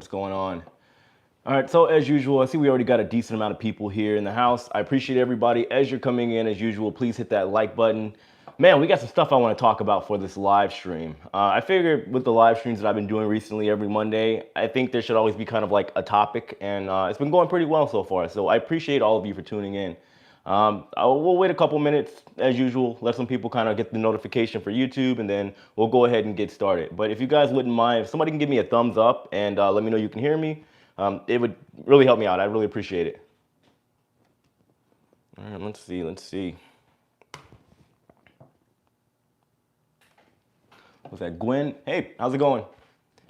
What's going on? All right, so as usual, I see we already got a decent amount of people here in the house. I appreciate everybody. As you're coming in, as usual, please hit that like button. Man, we got some stuff I want to talk about for this live stream. I figured with the live streams that I've been doing recently every Monday, I think there should always be kind of like a topic, and it's been going pretty well so far. So I appreciate all of you for tuning in. We'll wait a couple minutes as usual, let some people kind of get the notification for YouTube, and then we'll go ahead and get started. But if you guys wouldn't mind, if somebody can give me a thumbs up and let me know you can hear me, it would really help me out. I'd really appreciate it. All right, let's see. What's that, Gwen? Hey, how's it going?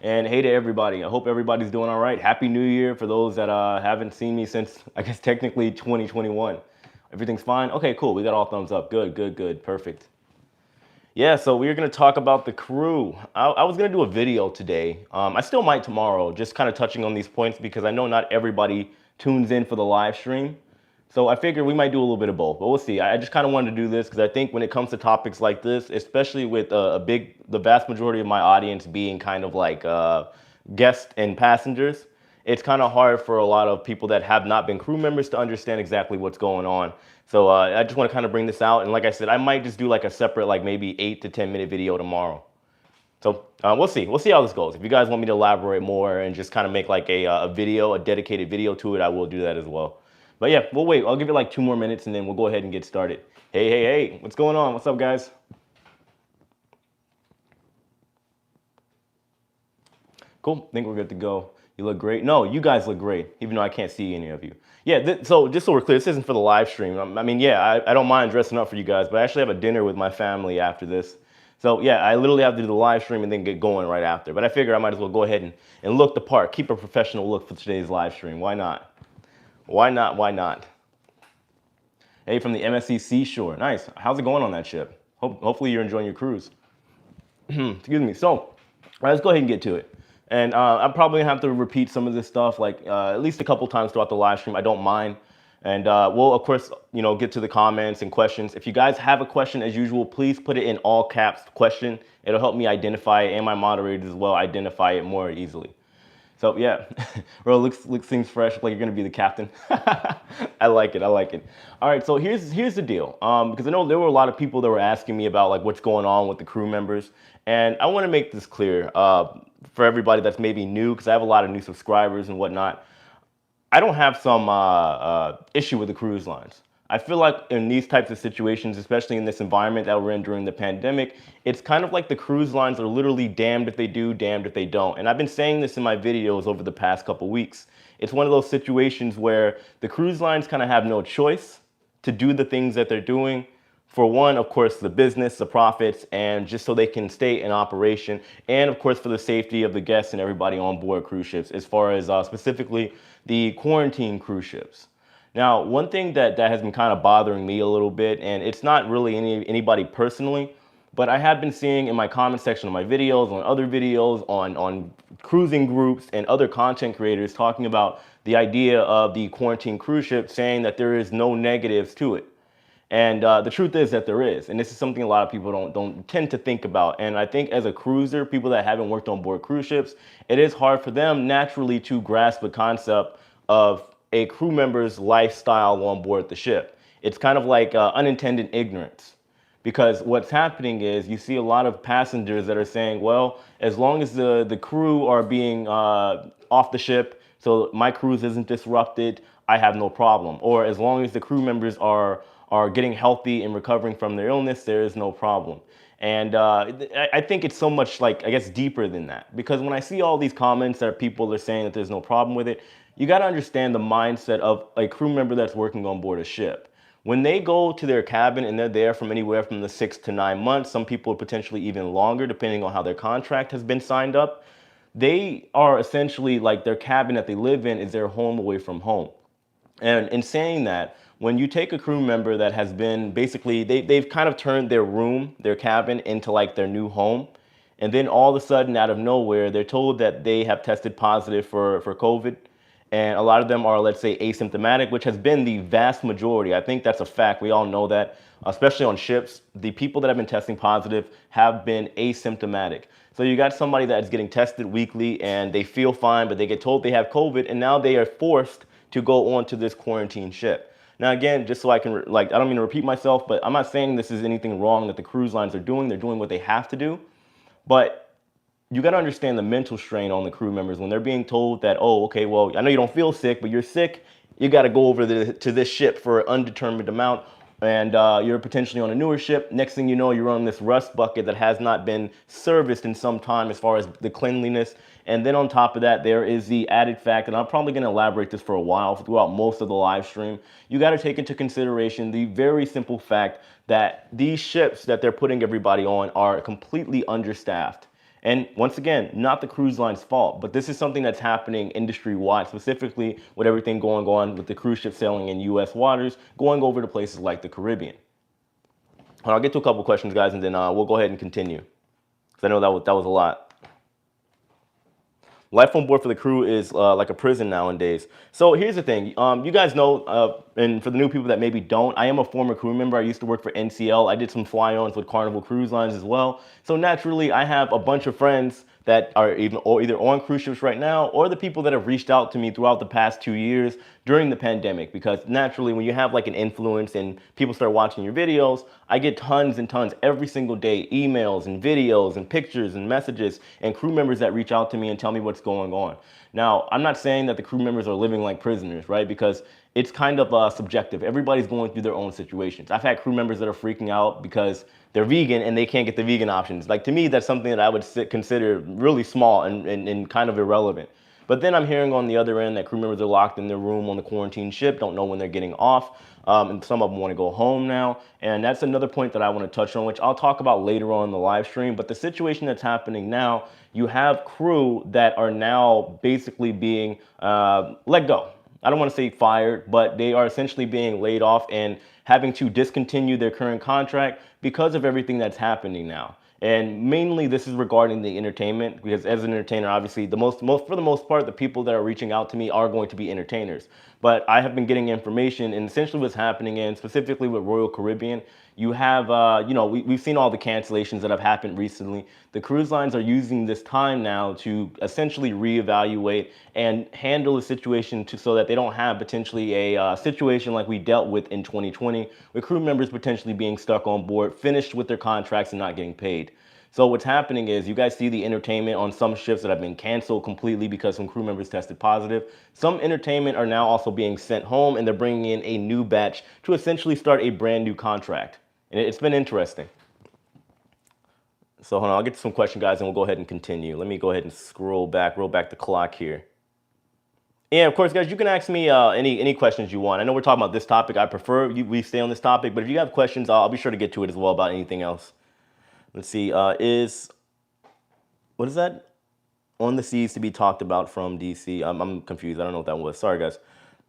And hey to everybody. I hope everybody's doing all right. Happy New Year for those that haven't seen me since, I guess, technically 2021. Everything's fine? Okay, cool. We got all thumbs up. Good. Perfect. Yeah, so we're going to talk about the crew. I was going to do a video today. I still might tomorrow, just kind of touching on these points because I know not everybody tunes in for the live stream. So I figured we might do a little bit of both, but we'll see. I just kind of wanted to do this because I think when it comes to topics like this, especially with the vast majority of my audience being kind of like guests and passengers, it's kind of hard for a lot of people that have not been crew members to understand exactly what's going on. So I just want to kind of bring this out. And like I said, I might just do like a separate, like maybe 8 to 10 minute video tomorrow. So we'll see. We'll see how this goes. If you guys want me to elaborate more and just kind of make like a video, a dedicated video to it, I will do that as well. But yeah, we'll wait. I'll give it like 2 more minutes and then we'll go ahead and get started. Hey, what's going on? What's up, guys? Cool, think we're good to go. You look great. No, you guys look great, even though I can't see any of you. Yeah, so just so we're clear, this isn't for the live stream. I mean, yeah, I don't mind dressing up for you guys, but I actually have a dinner with my family after this. So yeah, I literally have to do the live stream and then get going right after. But I figure I might as well go ahead and look the part, keep a professional look for today's live stream. Why not? Why not? Hey, from the MSC Seashore. Nice. How's it going on that ship? Hopefully you're enjoying your cruise. Excuse me. So let's go ahead and get to it. And I'm probably gonna have to repeat some of this stuff like at least a couple times throughout the live stream. I don't mind. And we'll, of course, get to the comments and questions. If you guys have a question, as usual, please put it in all caps question. It'll help me identify it and my moderators as well identify it more easily. So yeah, bro, looks seems fresh, like you're gonna be the captain. I like it. All right, so here's the deal. Because I know there were a lot of people that were asking me about like what's going on with the crew members, and I want to make this clear for everybody that's maybe new, because I have a lot of new subscribers and whatnot. I don't have some issue with the cruise lines. I feel like in these types of situations, especially in this environment that we're in during the pandemic, it's kind of like the cruise lines are literally damned if they do, damned if they don't. And I've been saying this in my videos over the past couple weeks. It's one of those situations where the cruise lines kind of have no choice to do the things that they're doing. For one, of course, the business, the profits, and just so they can stay in operation. And of course, for the safety of the guests and everybody on board cruise ships, as far as specifically the quarantine cruise ships. Now, one thing that has been kind of bothering me a little bit, and it's not really anybody personally, but I have been seeing in my comment section of my videos, on other videos, on cruising groups and other content creators talking about the idea of the quarantine cruise ship, saying that there is no negatives to it. And the truth is that there is, and this is something a lot of people don't tend to think about. And I think as a cruiser, people that haven't worked on board cruise ships, it is hard for them naturally to grasp the concept of a crew member's lifestyle on board the ship. It's kind of like unintended ignorance, because what's happening is you see a lot of passengers that are saying, well, as long as the crew are being off the ship, so my cruise isn't disrupted, I have no problem. Or as long as the crew members are getting healthy and recovering from their illness, there is no problem. And I think it's so much like, I guess, deeper than that. Because when I see all these comments that people are saying that there's no problem with it, you got to understand the mindset of a crew member that's working on board a ship. When they go to their cabin and they're there from anywhere from the 6 to 9 months, some people are potentially even longer, depending on how their contract has been signed up, they are essentially like their cabin that they live in is their home away from home. And in saying that, when you take a crew member that has been basically, they've kind of turned their room, their cabin, into like their new home, and then all of a sudden, out of nowhere, they're told that they have tested positive for COVID. And a lot of them are, let's say, asymptomatic, which has been the vast majority. I think that's a fact. We all know that, especially on ships. The people that have been testing positive have been asymptomatic. So you got somebody that's getting tested weekly and they feel fine, but they get told they have COVID, and now they are forced to go on to this quarantine ship. Now, again, just so I can, I don't mean to repeat myself, but I'm not saying this is anything wrong that the cruise lines are doing. They're doing what they have to do. But you got to understand the mental strain on the crew members when they're being told that, oh, okay, well, I know you don't feel sick, but you're sick. You got to go over to this ship for an undetermined amount, and you're potentially on a newer ship. Next thing you know, you're on this rust bucket that has not been serviced in some time as far as the cleanliness. And then on top of that, there is the added fact, and I'm probably going to elaborate this for a while throughout most of the live stream. You got to take into consideration the very simple fact that these ships that they're putting everybody on are completely understaffed. And once again, not the cruise line's fault, but this is something that's happening industry-wide, specifically with everything going on with the cruise ship sailing in U.S. waters, going over to places like the Caribbean. I'll get to a couple questions, guys, and then we'll go ahead and continue, because I know that was a lot. Life on board for the crew is like a prison nowadays. So here's the thing. You guys know, and for the new people that maybe don't, I am a former crew member. I used to work for NCL. I did some fly-ons with Carnival Cruise Lines as well. So naturally, I have a bunch of friends that are either on cruise ships right now, or the people that have reached out to me throughout the past 2 years during the pandemic. Because naturally, when you have like an influence and people start watching your videos, I get tons and tons every single day, emails and videos and pictures and messages and crew members that reach out to me and tell me what's going on. Now, I'm not saying that the crew members are living like prisoners, right? Because it's kind of subjective. Everybody's going through their own situations. I've had crew members that are freaking out because they're vegan and they can't get the vegan options. Like, to me, that's something that I would consider really small and kind of irrelevant. But then I'm hearing on the other end that crew members are locked in their room on the quarantine ship, don't know when they're getting off, and some of them want to go home now. And that's another point that I want to touch on, which I'll talk about later on in the live stream. But the situation that's happening now, you have crew that are now basically being let go. I don't want to say fired, but they are essentially being laid off and having to discontinue their current contract because of everything that's happening now. And mainly this is regarding the entertainment, because as an entertainer, obviously for the most part, the people that are reaching out to me are going to be entertainers. But I have been getting information, and essentially what's happening, and specifically with Royal Caribbean, you have, we've seen all the cancellations that have happened recently. The cruise lines are using this time now to essentially reevaluate and handle the situation so that they don't have potentially a situation like we dealt with in 2020, with crew members potentially being stuck on board, finished with their contracts and not getting paid. So what's happening is you guys see the entertainment on some ships that have been canceled completely because some crew members tested positive. Some entertainment are now also being sent home, and they're bringing in a new batch to essentially start a brand new contract. And it's been interesting. So hold on, I'll get to some questions, guys, and we'll go ahead and continue. Let me go ahead and roll back the clock here. And of course, guys, you can ask me any questions you want. I know we're talking about this topic. I prefer we stay on this topic, but if you have questions, I'll be sure to get to it as well about anything else. Let's see, what is that? On the seas to be talked about from DC. I'm confused. I don't know what that was. Sorry, guys.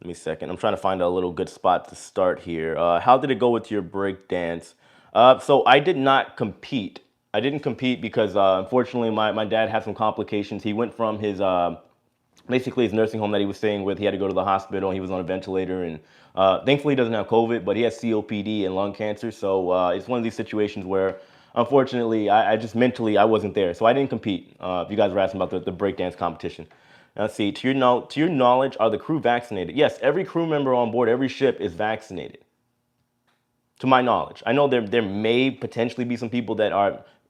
Let me a second. I'm trying to find a little good spot to start here. How did it go with your break dance? So I did not compete. I didn't compete because unfortunately my dad had some complications. He went from his basically his nursing home that he was staying with. He had to go to the hospital. He was on a ventilator, and thankfully he doesn't have COVID, but he has COPD and lung cancer. So it's one of these situations where, unfortunately, I just mentally, I wasn't there. So I didn't compete. If you guys were asking about the breakdance competition. Now, let's see, to your knowledge, are the crew vaccinated? Yes, every crew member on board every ship is vaccinated. To my knowledge. I know there may potentially be some people that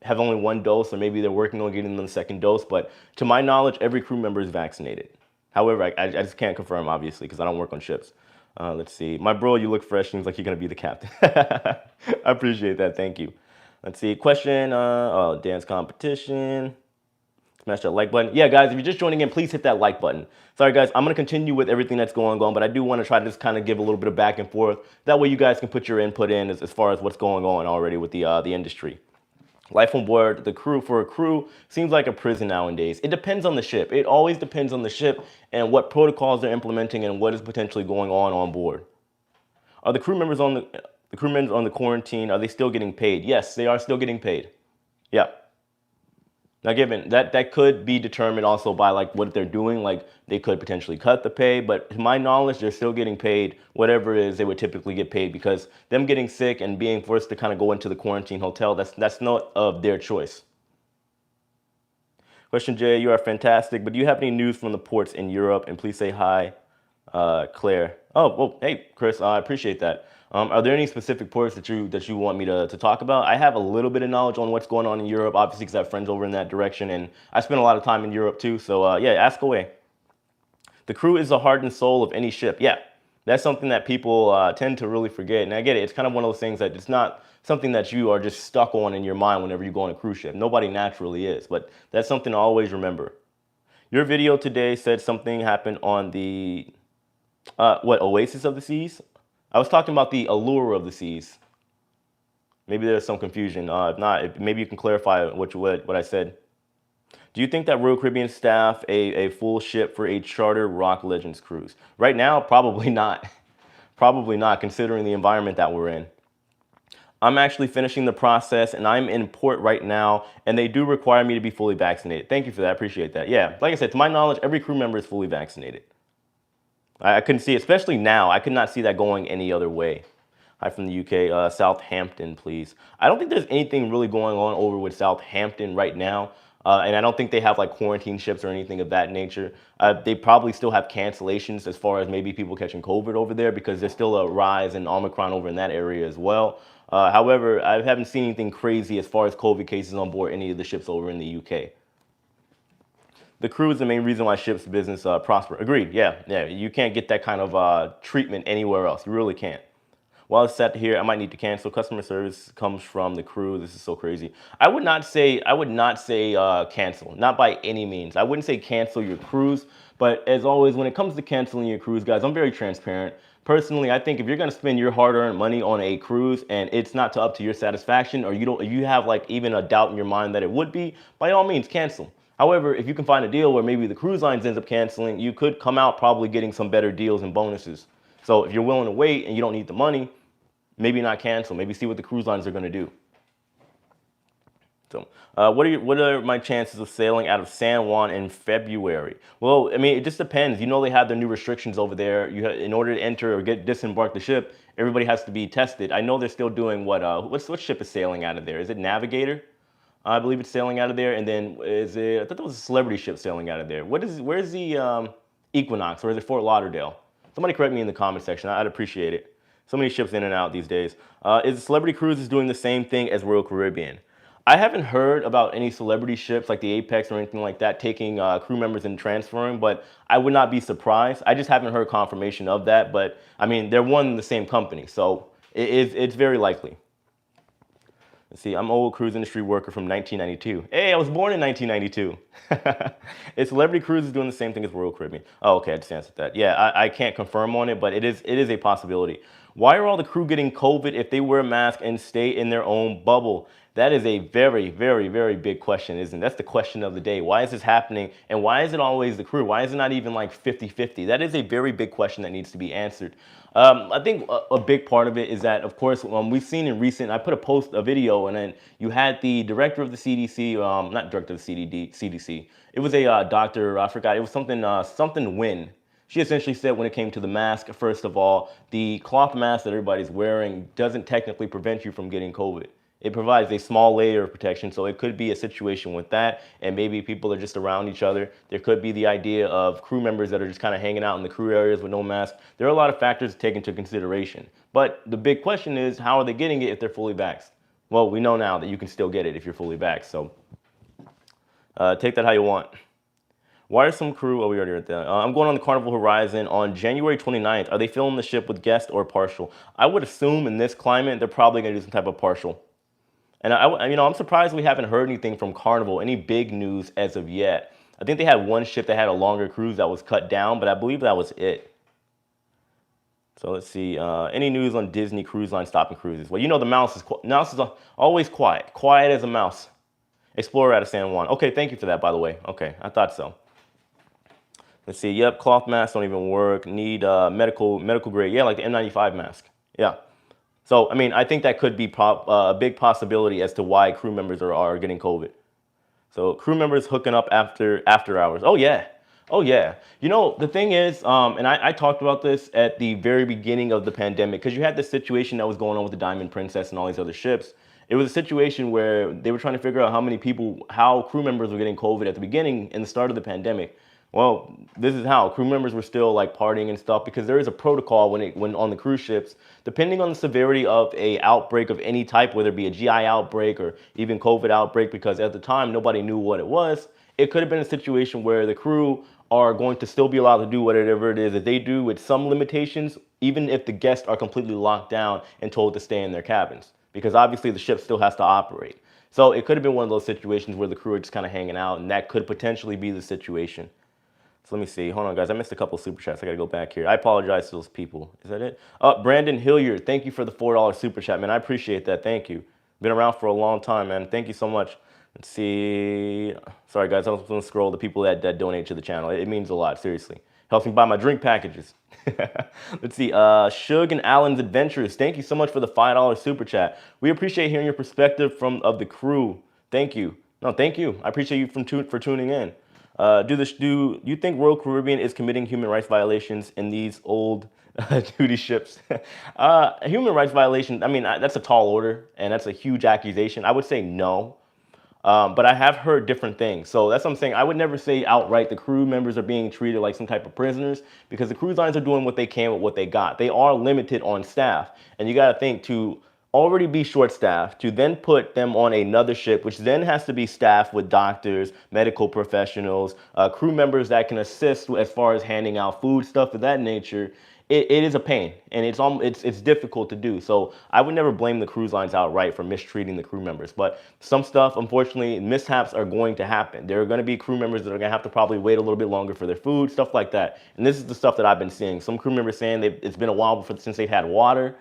have only one dose, or maybe they're working on getting them the second dose, but to my knowledge, every crew member is vaccinated. However, I just can't confirm, obviously, because I don't work on ships. Let's see. My bro, you look fresh. Seems like you're going to be the captain. I appreciate that. Thank you. Let's see. Question. Dance competition. Smash that like button. Yeah, guys, if you're just joining in, please hit that like button. Sorry, guys, I'm going to continue with everything that's going on, but I do want to try to just kind of give a little bit of back and forth. That way you guys can put your input in as far as what's going on already with the industry. Life on board the crew for a crew seems like a prison nowadays. It depends on the ship. It always depends on the ship and what protocols they're implementing and what is potentially going on board. Are the crew members on the quarantine, are they still getting paid? Yes, they are still getting paid. Yeah. Now, given that could be determined also by like what they're doing, like they could potentially cut the pay, but to my knowledge, they're still getting paid whatever it is they would typically get paid, because them getting sick and being forced to kind of go into the quarantine hotel, that's not of their choice. Question J, you are fantastic, but do you have any news from the ports in Europe? And please say hi, Claire. Oh, well, hey, Chris, I appreciate that. Are there any specific ports that you want me to talk about? I have a little bit of knowledge on what's going on in Europe, obviously, because I have friends over in that direction, and I spend a lot of time in Europe too. So yeah, ask away. The crew is the heart and soul of any ship. Yeah, that's something that people tend to really forget. And I get it. It's kind of one of those things that it's not something that you are just stuck on in your mind whenever you go on a cruise ship. Nobody naturally is, but that's something to always remember. Your video today said something happened on the, Oasis of the Seas? I was talking about the Allure of the Seas. Maybe there's some confusion. If not, maybe you can clarify what I said. Do you think that Royal Caribbean staff a full ship for a charter Rock Legends cruise? Right now, probably not. Probably not, considering the environment that we're in. I'm actually finishing the process, and I'm in port right now, and they do require me to be fully vaccinated. Thank you for that. I appreciate that. Yeah, like I said, to my knowledge, every crew member is fully vaccinated. I couldn't see, especially now, I could not see that going any other way. Hi from the UK, Southampton, please. I don't think there's anything really going on over with Southampton right now. And I don't think they have like quarantine ships or anything of that nature. They probably still have cancellations as far as maybe people catching COVID over there, because there's still a rise in Omicron over in that area as well. However, I haven't seen anything crazy as far as COVID cases on board any of the ships over in the UK. The crew is the main reason why ships business prosper. Agreed. Yeah. You can't get that kind of treatment anywhere else. You really can't. While it's set here, I might need to cancel. Customer service comes from the crew. This is so crazy. I would not say cancel, not by any means. I wouldn't say cancel your cruise, but as always, when it comes to canceling your cruise, guys, I'm very transparent. Personally, I think if you're gonna spend your hard-earned money on a cruise and it's not up to your satisfaction, or you have like even a doubt in your mind that it would be, by all means, cancel. However, if you can find a deal where maybe the cruise lines ends up canceling, you could come out probably getting some better deals and bonuses. So if you're willing to wait and you don't need the money, maybe not cancel. Maybe see what the cruise lines are going to do. So, what are my chances of sailing out of San Juan in February? Well, I mean, it just depends. You know, they have the new restrictions over there. In order to enter or disembark the ship, everybody has to be tested. I know they're still doing what ship is sailing out of there? Is it Navigator? I believe it's sailing out of there. And then I thought there was a Celebrity ship sailing out of there. Where's the Equinox, or is it Fort Lauderdale? Somebody correct me in the comment section. I'd appreciate it. So many ships in and out these days. Is Celebrity Cruises doing the same thing as Royal Caribbean? I haven't heard about any celebrity ships like the Apex or anything like that taking crew members and transferring, but I would not be surprised. I just haven't heard confirmation of that, but I mean, they're one and the same company, so it's very likely. Let's see, I'm an old cruise industry worker from 1992. Hey, I was born in 1992. Is Celebrity Cruises doing the same thing as Royal Caribbean? Oh, okay, I just answered that. Yeah, I can't confirm on it, but it is a possibility. Why are all the crew getting COVID if they wear a mask and stay in their own bubble? That is a very, very, very big question, isn't it? That's the question of the day. Why is this happening? And why is it always the crew? Why is it not even like 50-50? That is a very big question that needs to be answered. I think a big part of it is that, of course, we've seen in recent, I put a video, and then you had the director of the CDC, not director of the CDC. It was a doctor, I forgot, it was something Wynn. She essentially said when it came to the mask, first of all, the cloth mask that everybody's wearing doesn't technically prevent you from getting COVID. It provides a small layer of protection, so it could be a situation with that, and maybe people are just around each other. There could be the idea of crew members that are just kind of hanging out in the crew areas with no mask. There are a lot of factors to take into consideration. But the big question is, how are they getting it if they're fully vaxxed? Well, we know now that you can still get it if you're fully vaxxed, so take that how you want. Why are some crew, we already read that. I'm going on the Carnival Horizon on January 29th. Are they filling the ship with guest or partial? I would assume in this climate, they're probably going to do some type of partial. And I'm surprised we haven't heard anything from Carnival, any big news as of yet. I think they had one ship that had a longer cruise that was cut down, but I believe that was it. So let's see, any news on Disney Cruise Line stopping cruises? Well, you know the mouse is always quiet as a mouse. Explorer out of San Juan. Okay, thank you for that, by the way. Okay, I thought so. Let's see, yep, cloth masks don't even work. Need medical grade, yeah, like the N95 mask, yeah. So, I mean, I think that could be a big possibility as to why crew members are getting COVID. So, crew members hooking up after hours. Oh, yeah. Oh, yeah. You know, the thing is, and I talked about this at the very beginning of the pandemic, because you had this situation that was going on with the Diamond Princess and all these other ships. It was a situation where they were trying to figure out how crew members were getting COVID at the beginning and the start of the pandemic. Well, this is how crew members were still like partying and stuff because there is a protocol when on the cruise ships, depending on the severity of a outbreak of any type, whether it be a GI outbreak or even COVID outbreak, because at the time nobody knew what it was. It could have been a situation where the crew are going to still be allowed to do whatever it is that they do with some limitations, even if the guests are completely locked down and told to stay in their cabins, because obviously the ship still has to operate. So it could have been one of those situations where the crew are just kind of hanging out, and that could potentially be the situation. So let me see. Hold on, guys. I missed a couple of super chats. I got to go back here. I apologize to those people. Is that it? Brandon Hilliard, thank you for the $4 super chat, man. I appreciate that. Thank you. Been around for a long time, man. Thank you so much. Let's see. Sorry, guys. I'm going to scroll the people that donate to the channel. It means a lot, seriously. Helps me buy my drink packages. Let's see. Shug and Allen's Adventures, thank you so much for the $5 super chat. We appreciate hearing your perspective of the crew. Thank you. No, thank you. I appreciate you for tuning in. Do you think Royal Caribbean is committing human rights violations in these old duty ships? Human rights violations, I mean, that's a tall order, and that's a huge accusation. I would say no, but I have heard different things. So that's what I'm saying. I would never say outright the crew members are being treated like some type of prisoners, because the cruise lines are doing what they can with what they got. They are limited on staff, and you got to think to already be short-staffed, to then put them on another ship, which then has to be staffed with doctors, medical professionals, crew members that can assist as far as handing out food, stuff of that nature. It is a pain, and it's difficult to do. So I would never blame the cruise lines outright for mistreating the crew members. But some stuff, unfortunately, mishaps are going to happen. There are going to be crew members that are going to have to probably wait a little bit longer for their food, stuff like that. And this is the stuff that I've been seeing. Some crew members saying it's been a while since they've had water.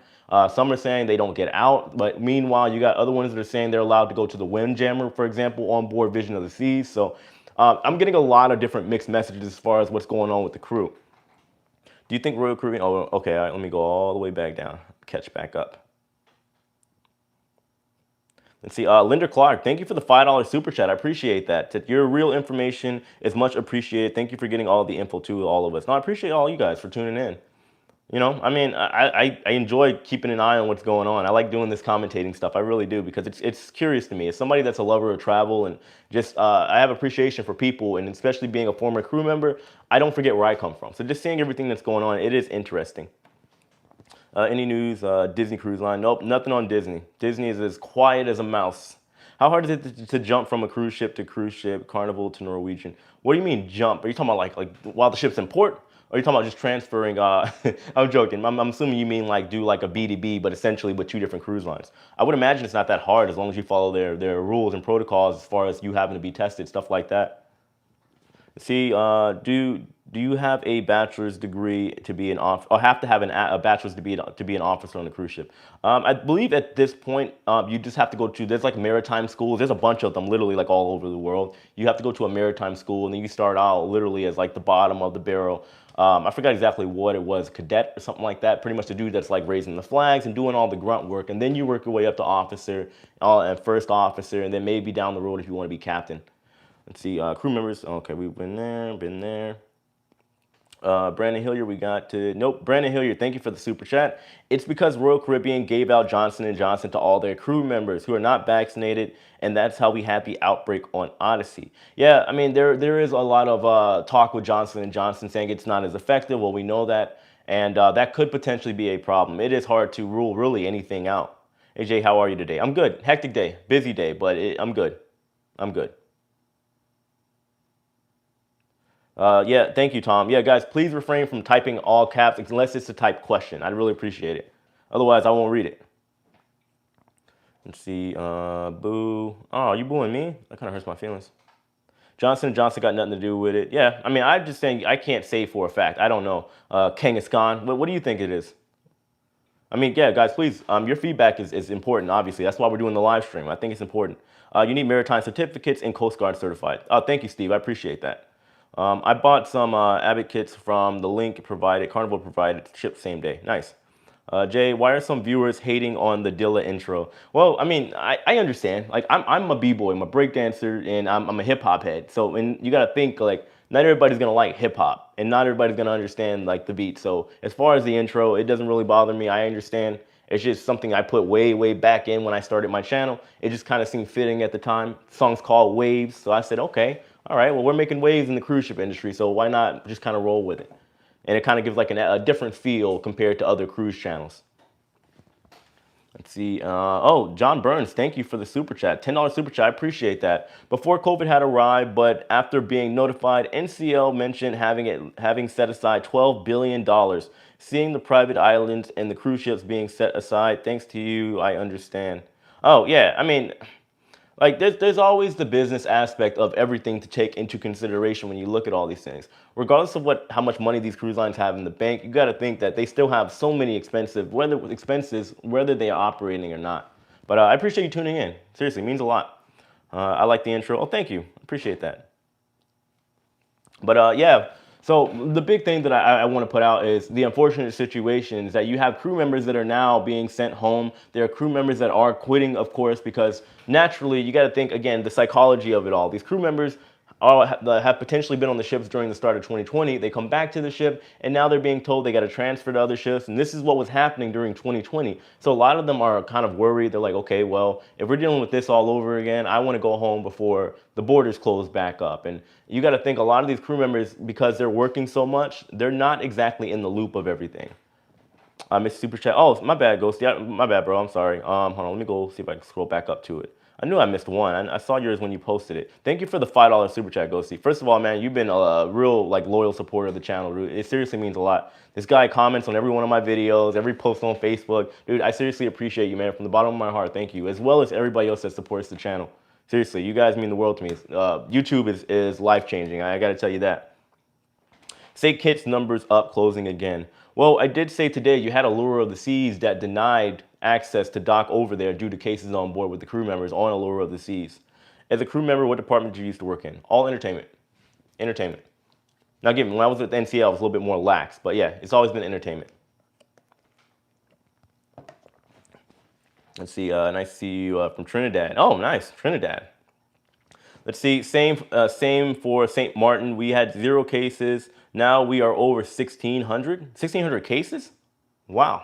Some are saying they don't get out, but meanwhile, you got other ones that are saying they're allowed to go to the Windjammer, for example, on board Vision of the Seas. So I'm getting a lot of different mixed messages as far as what's going on with the crew. Do you think Royal Caribbean? Oh, okay. All right, let me go all the way back down. Catch back up. Let's see. Linda Clark, thank you for the $5 super chat. I appreciate that. Your real information is much appreciated. Thank you for getting all the info to all of us. No, I appreciate all you guys for tuning in. You know, I mean, I enjoy keeping an eye on what's going on. I like doing this commentating stuff. I really do, because it's curious to me. As somebody that's a lover of travel and just I have appreciation for people, and especially being a former crew member, I don't forget where I come from. So just seeing everything that's going on, it is interesting. Any news? Disney Cruise Line? Nope, nothing on Disney. Disney is as quiet as a mouse. How hard is it to jump from a cruise ship to cruise ship, Carnival to Norwegian? What do you mean jump? Are you talking about like while the ship's in port? Or are you talking about just transferring? I'm joking. I'm assuming you mean like do like a B2B, but essentially with two different cruise lines. I would imagine it's not that hard as long as you follow their rules and protocols as far as you having to be tested, stuff like that. See, do you have a bachelor's degree to be an officer, or have to have a bachelor's to be an officer on a cruise ship? I believe at this point, you just have to go to, there's like maritime schools. There's a bunch of them literally like all over the world. You have to go to a maritime school, and then you start out literally as like the bottom of the barrel. I forgot exactly what it was, cadet or something like that. Pretty much the dude that's like raising the flags and doing all the grunt work. And then you work your way up to officer, and first officer, and then maybe down the road if you want to be captain. Let's see, crew members. Okay, we've been there. Brandon Hilliard, we got to, nope, Brandon Hilliard, thank you for the super chat. It's because Royal Caribbean gave out Johnson & Johnson to all their crew members who are not vaccinated, and that's how we had the outbreak on Odyssey. Yeah, I mean, there is a lot of talk with Johnson & Johnson saying it's not as effective. Well, we know that, and that could potentially be a problem. It is hard to rule really anything out. AJ, how are you today? I'm good. Hectic day, busy day, but I'm good. I'm good. Yeah, thank you, Tom. Yeah, guys, please refrain from typing all caps unless it's a type question. I'd really appreciate it. Otherwise, I won't read it. Let's see. Boo. Oh, you booing me? That kind of hurts my feelings. Johnson & Johnson got nothing to do with it. Yeah, I mean, I'm just saying I can't say for a fact. I don't know. Kangaskhan, what do you think it is? I mean, yeah, guys, please, your feedback is important, obviously. That's why we're doing the live stream. I think it's important. You need maritime certificates and Coast Guard certified. Oh, thank you, Steve. I appreciate that. I bought some Abbott kits from the link provided, Carnival provided, shipped same day. Nice. Jay, why are some viewers hating on the Dilla intro? Well, I mean, I understand. Like, I'm a b-boy, I'm a breakdancer, and I'm a hip-hop head. So, and you got to think, like, not everybody's going to like hip-hop, and not everybody's going to understand, like, the beat. So, as far as the intro, it doesn't really bother me. I understand It's just something I put way back in when I started my channel. It just kind of seemed fitting at the time. The song's called Waves, so I said, okay, all right, well, we're making waves in the cruise ship industry, so why not just kind of roll with it? And it kind of gives like a different feel compared to other cruise channels. Let's see. Oh, John Burns, thank you for the super chat. $10 super chat. I appreciate that. Before COVID had arrived, but after being notified, NCL mentioned having set aside $12 billion. Seeing the private islands and the cruise ships being set aside, thanks to you, I understand. Oh, yeah. I mean, like there's always the business aspect of everything to take into consideration when you look at all these things. Regardless of how much money these cruise lines have in the bank, you got to think that they still have so many expenses, whether they are operating or not. But I appreciate you tuning in. Seriously, it means a lot. I like the intro. Oh, thank you. Appreciate that. But yeah. So the big thing that I want to put out is the unfortunate situations that you have crew members that are now being sent home. There are crew members that are quitting, of course, because naturally you got to think, again, the psychology of it all. These crew members have potentially been on the ships during the start of 2020. They come back to the ship and now they're being told they got to transfer to other ships. And this is what was happening during 2020. So a lot of them are kind of worried. They're like, okay, well, if we're dealing with this all over again, I want to go home before the borders close back up. And you got to think a lot of these crew members, because they're working so much, they're not exactly in the loop of everything. I missed super chat. Oh, my bad, Ghost. Yeah, my bad, bro. I'm sorry. Hold on. Let me go see if I can scroll back up to it. I knew I missed one. I saw yours when you posted it. Thank you for the $5 super chat, Ghosty. First of all, man, you've been a real loyal supporter of the channel. It seriously means a lot. This guy comments on every one of my videos, every post on Facebook. Dude, I seriously appreciate you, man. From the bottom of my heart, thank you. As well as everybody else that supports the channel. Seriously, you guys mean the world to me. YouTube is life-changing. I got to tell you that. Say Kit's numbers up, closing again. Well, I did say today you had Allure of the Seas that denied access to dock over there due to cases on board with the crew members on Allure of the Seas. As a crew member, what department did you used to work in? All entertainment. Entertainment. Now, again, when I was with NCL, I was a little bit more lax, but yeah, it's always been entertainment. Let's see, nice to see you from Trinidad. Oh, nice, Trinidad. Let's see, same for St. Martin. We had 0 cases. Now we are over 1,600. 1,600 cases? Wow.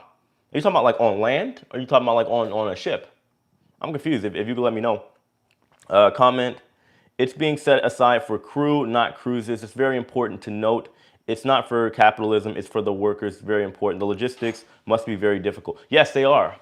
Are you talking about like on land? Or are you talking about like on a ship? I'm confused. If you could let me know. Comment. It's being set aside for crew, not cruises. It's very important to note. It's not for capitalism. It's for the workers. It's very important. The logistics must be very difficult. Yes, they are.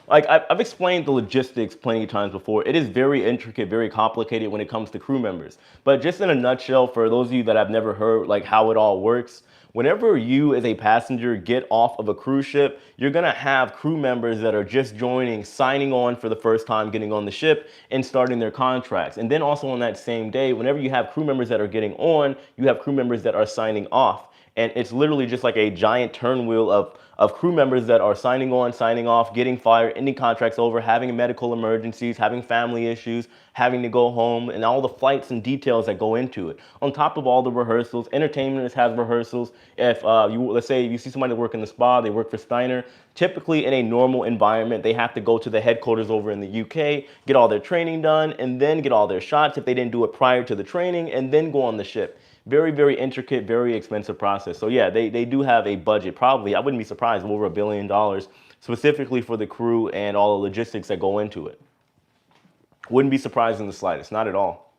Like I've explained the logistics plenty of times before. It is very intricate, very complicated when it comes to crew members. But just in a nutshell, for those of you that have never heard like how it all works, whenever you as a passenger get off of a cruise ship, you're gonna have crew members that are just joining, signing on for the first time, getting on the ship and starting their contracts. And then also on that same day, whenever you have crew members that are getting on, you have crew members that are signing off. And it's literally just like a giant turnwheel of crew members that are signing on, signing off, getting fired, ending contracts over, having medical emergencies, having family issues, having to go home, and all the flights and details that go into it. On top of all the rehearsals, entertainment has rehearsals. If let's say you see somebody work in the spa, they work for Steiner, typically in a normal environment, they have to go to the headquarters over in the UK, get all their training done, and then get all their shots if they didn't do it prior to the training, and then go on the ship. Very, very intricate, very expensive process. So yeah, they do have a budget, probably, I wouldn't be surprised, of over $1 billion, specifically for the crew and all the logistics that go into it. Wouldn't be surprised in the slightest, not at all.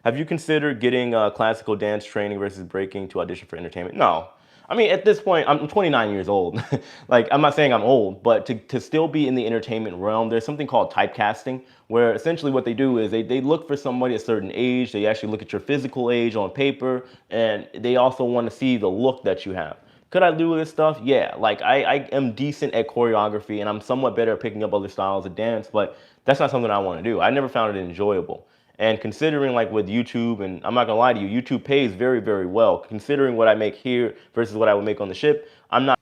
Have you considered getting classical dance training versus breaking to audition for entertainment? No. I mean, at this point, I'm 29 years old. Like, I'm not saying I'm old, but to still be in the entertainment realm, there's something called typecasting, where essentially what they do is they look for somebody a certain age. They actually look at your physical age on paper, and they also want to see the look that you have. Could I do this stuff? Yeah, like I am decent at choreography, and I'm somewhat better at picking up other styles of dance, but that's not something I want to do. I never found it enjoyable. And considering like with YouTube, and I'm not gonna lie to you, YouTube pays very, very well. Considering what I make here versus what I would make on the ship, I'm not.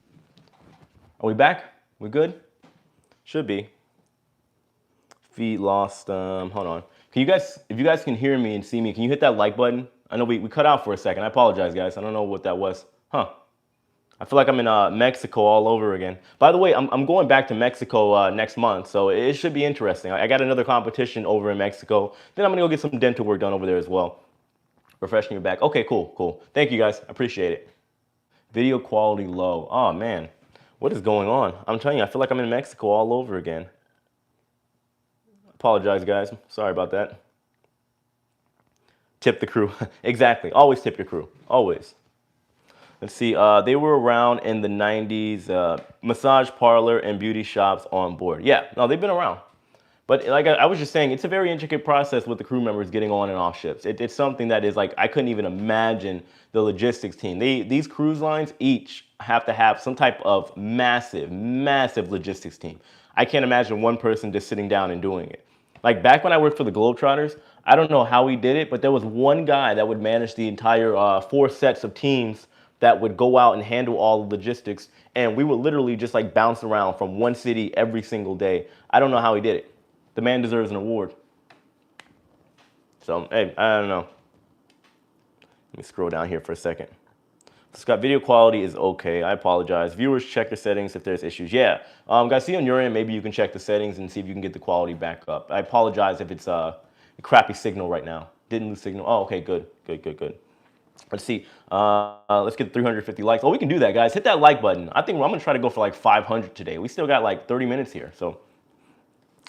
Are we back? We good? Should be. Feed lost, hold on. Can you guys, if you guys can hear me and see me, can you hit that like button? I know we cut out for a second. I apologize, guys. I don't know what that was. Huh. I feel like I'm in Mexico all over again. By the way, I'm going back to Mexico next month, so it should be interesting. I got another competition over in Mexico. Then I'm gonna go get some dental work done over there as well. Refreshing your back. Okay, cool. Thank you guys, I appreciate it. Video quality low. Oh man. What is going on? I'm telling you, I feel like I'm in Mexico all over again. Apologize, guys. Sorry about that. Tip the crew. Exactly. Always tip your crew. Always. Let's see. They were around in the 90s. Massage parlor and beauty shops on board. Yeah, no, they've been around. But like I was just saying, it's a very intricate process with the crew members getting on and off ships. It's something that is like, I couldn't even imagine the logistics team. These cruise lines each have to have some type of massive, massive logistics team. I can't imagine one person just sitting down and doing it. Like back when I worked for the Globetrotters, I don't know how he did it, but there was one guy that would manage the entire 4 sets of teams that would go out and handle all the logistics. And we would literally just like bounce around from one city every single day. I don't know how he did it. The man deserves an award. So, hey, I don't know. Let me scroll down here for a second. Scott, video quality is okay. I apologize. Viewers, check the settings if there's issues. Yeah, guys, see on your end, maybe you can check the settings and see if you can get the quality back up. I apologize if it's a crappy signal right now. Didn't lose signal. Oh, okay, good. Let's see. Let's get 350 likes. Oh, we can do that, guys. Hit that like button. I think I'm going to try to go for like 500 today. We still got like 30 minutes here, so.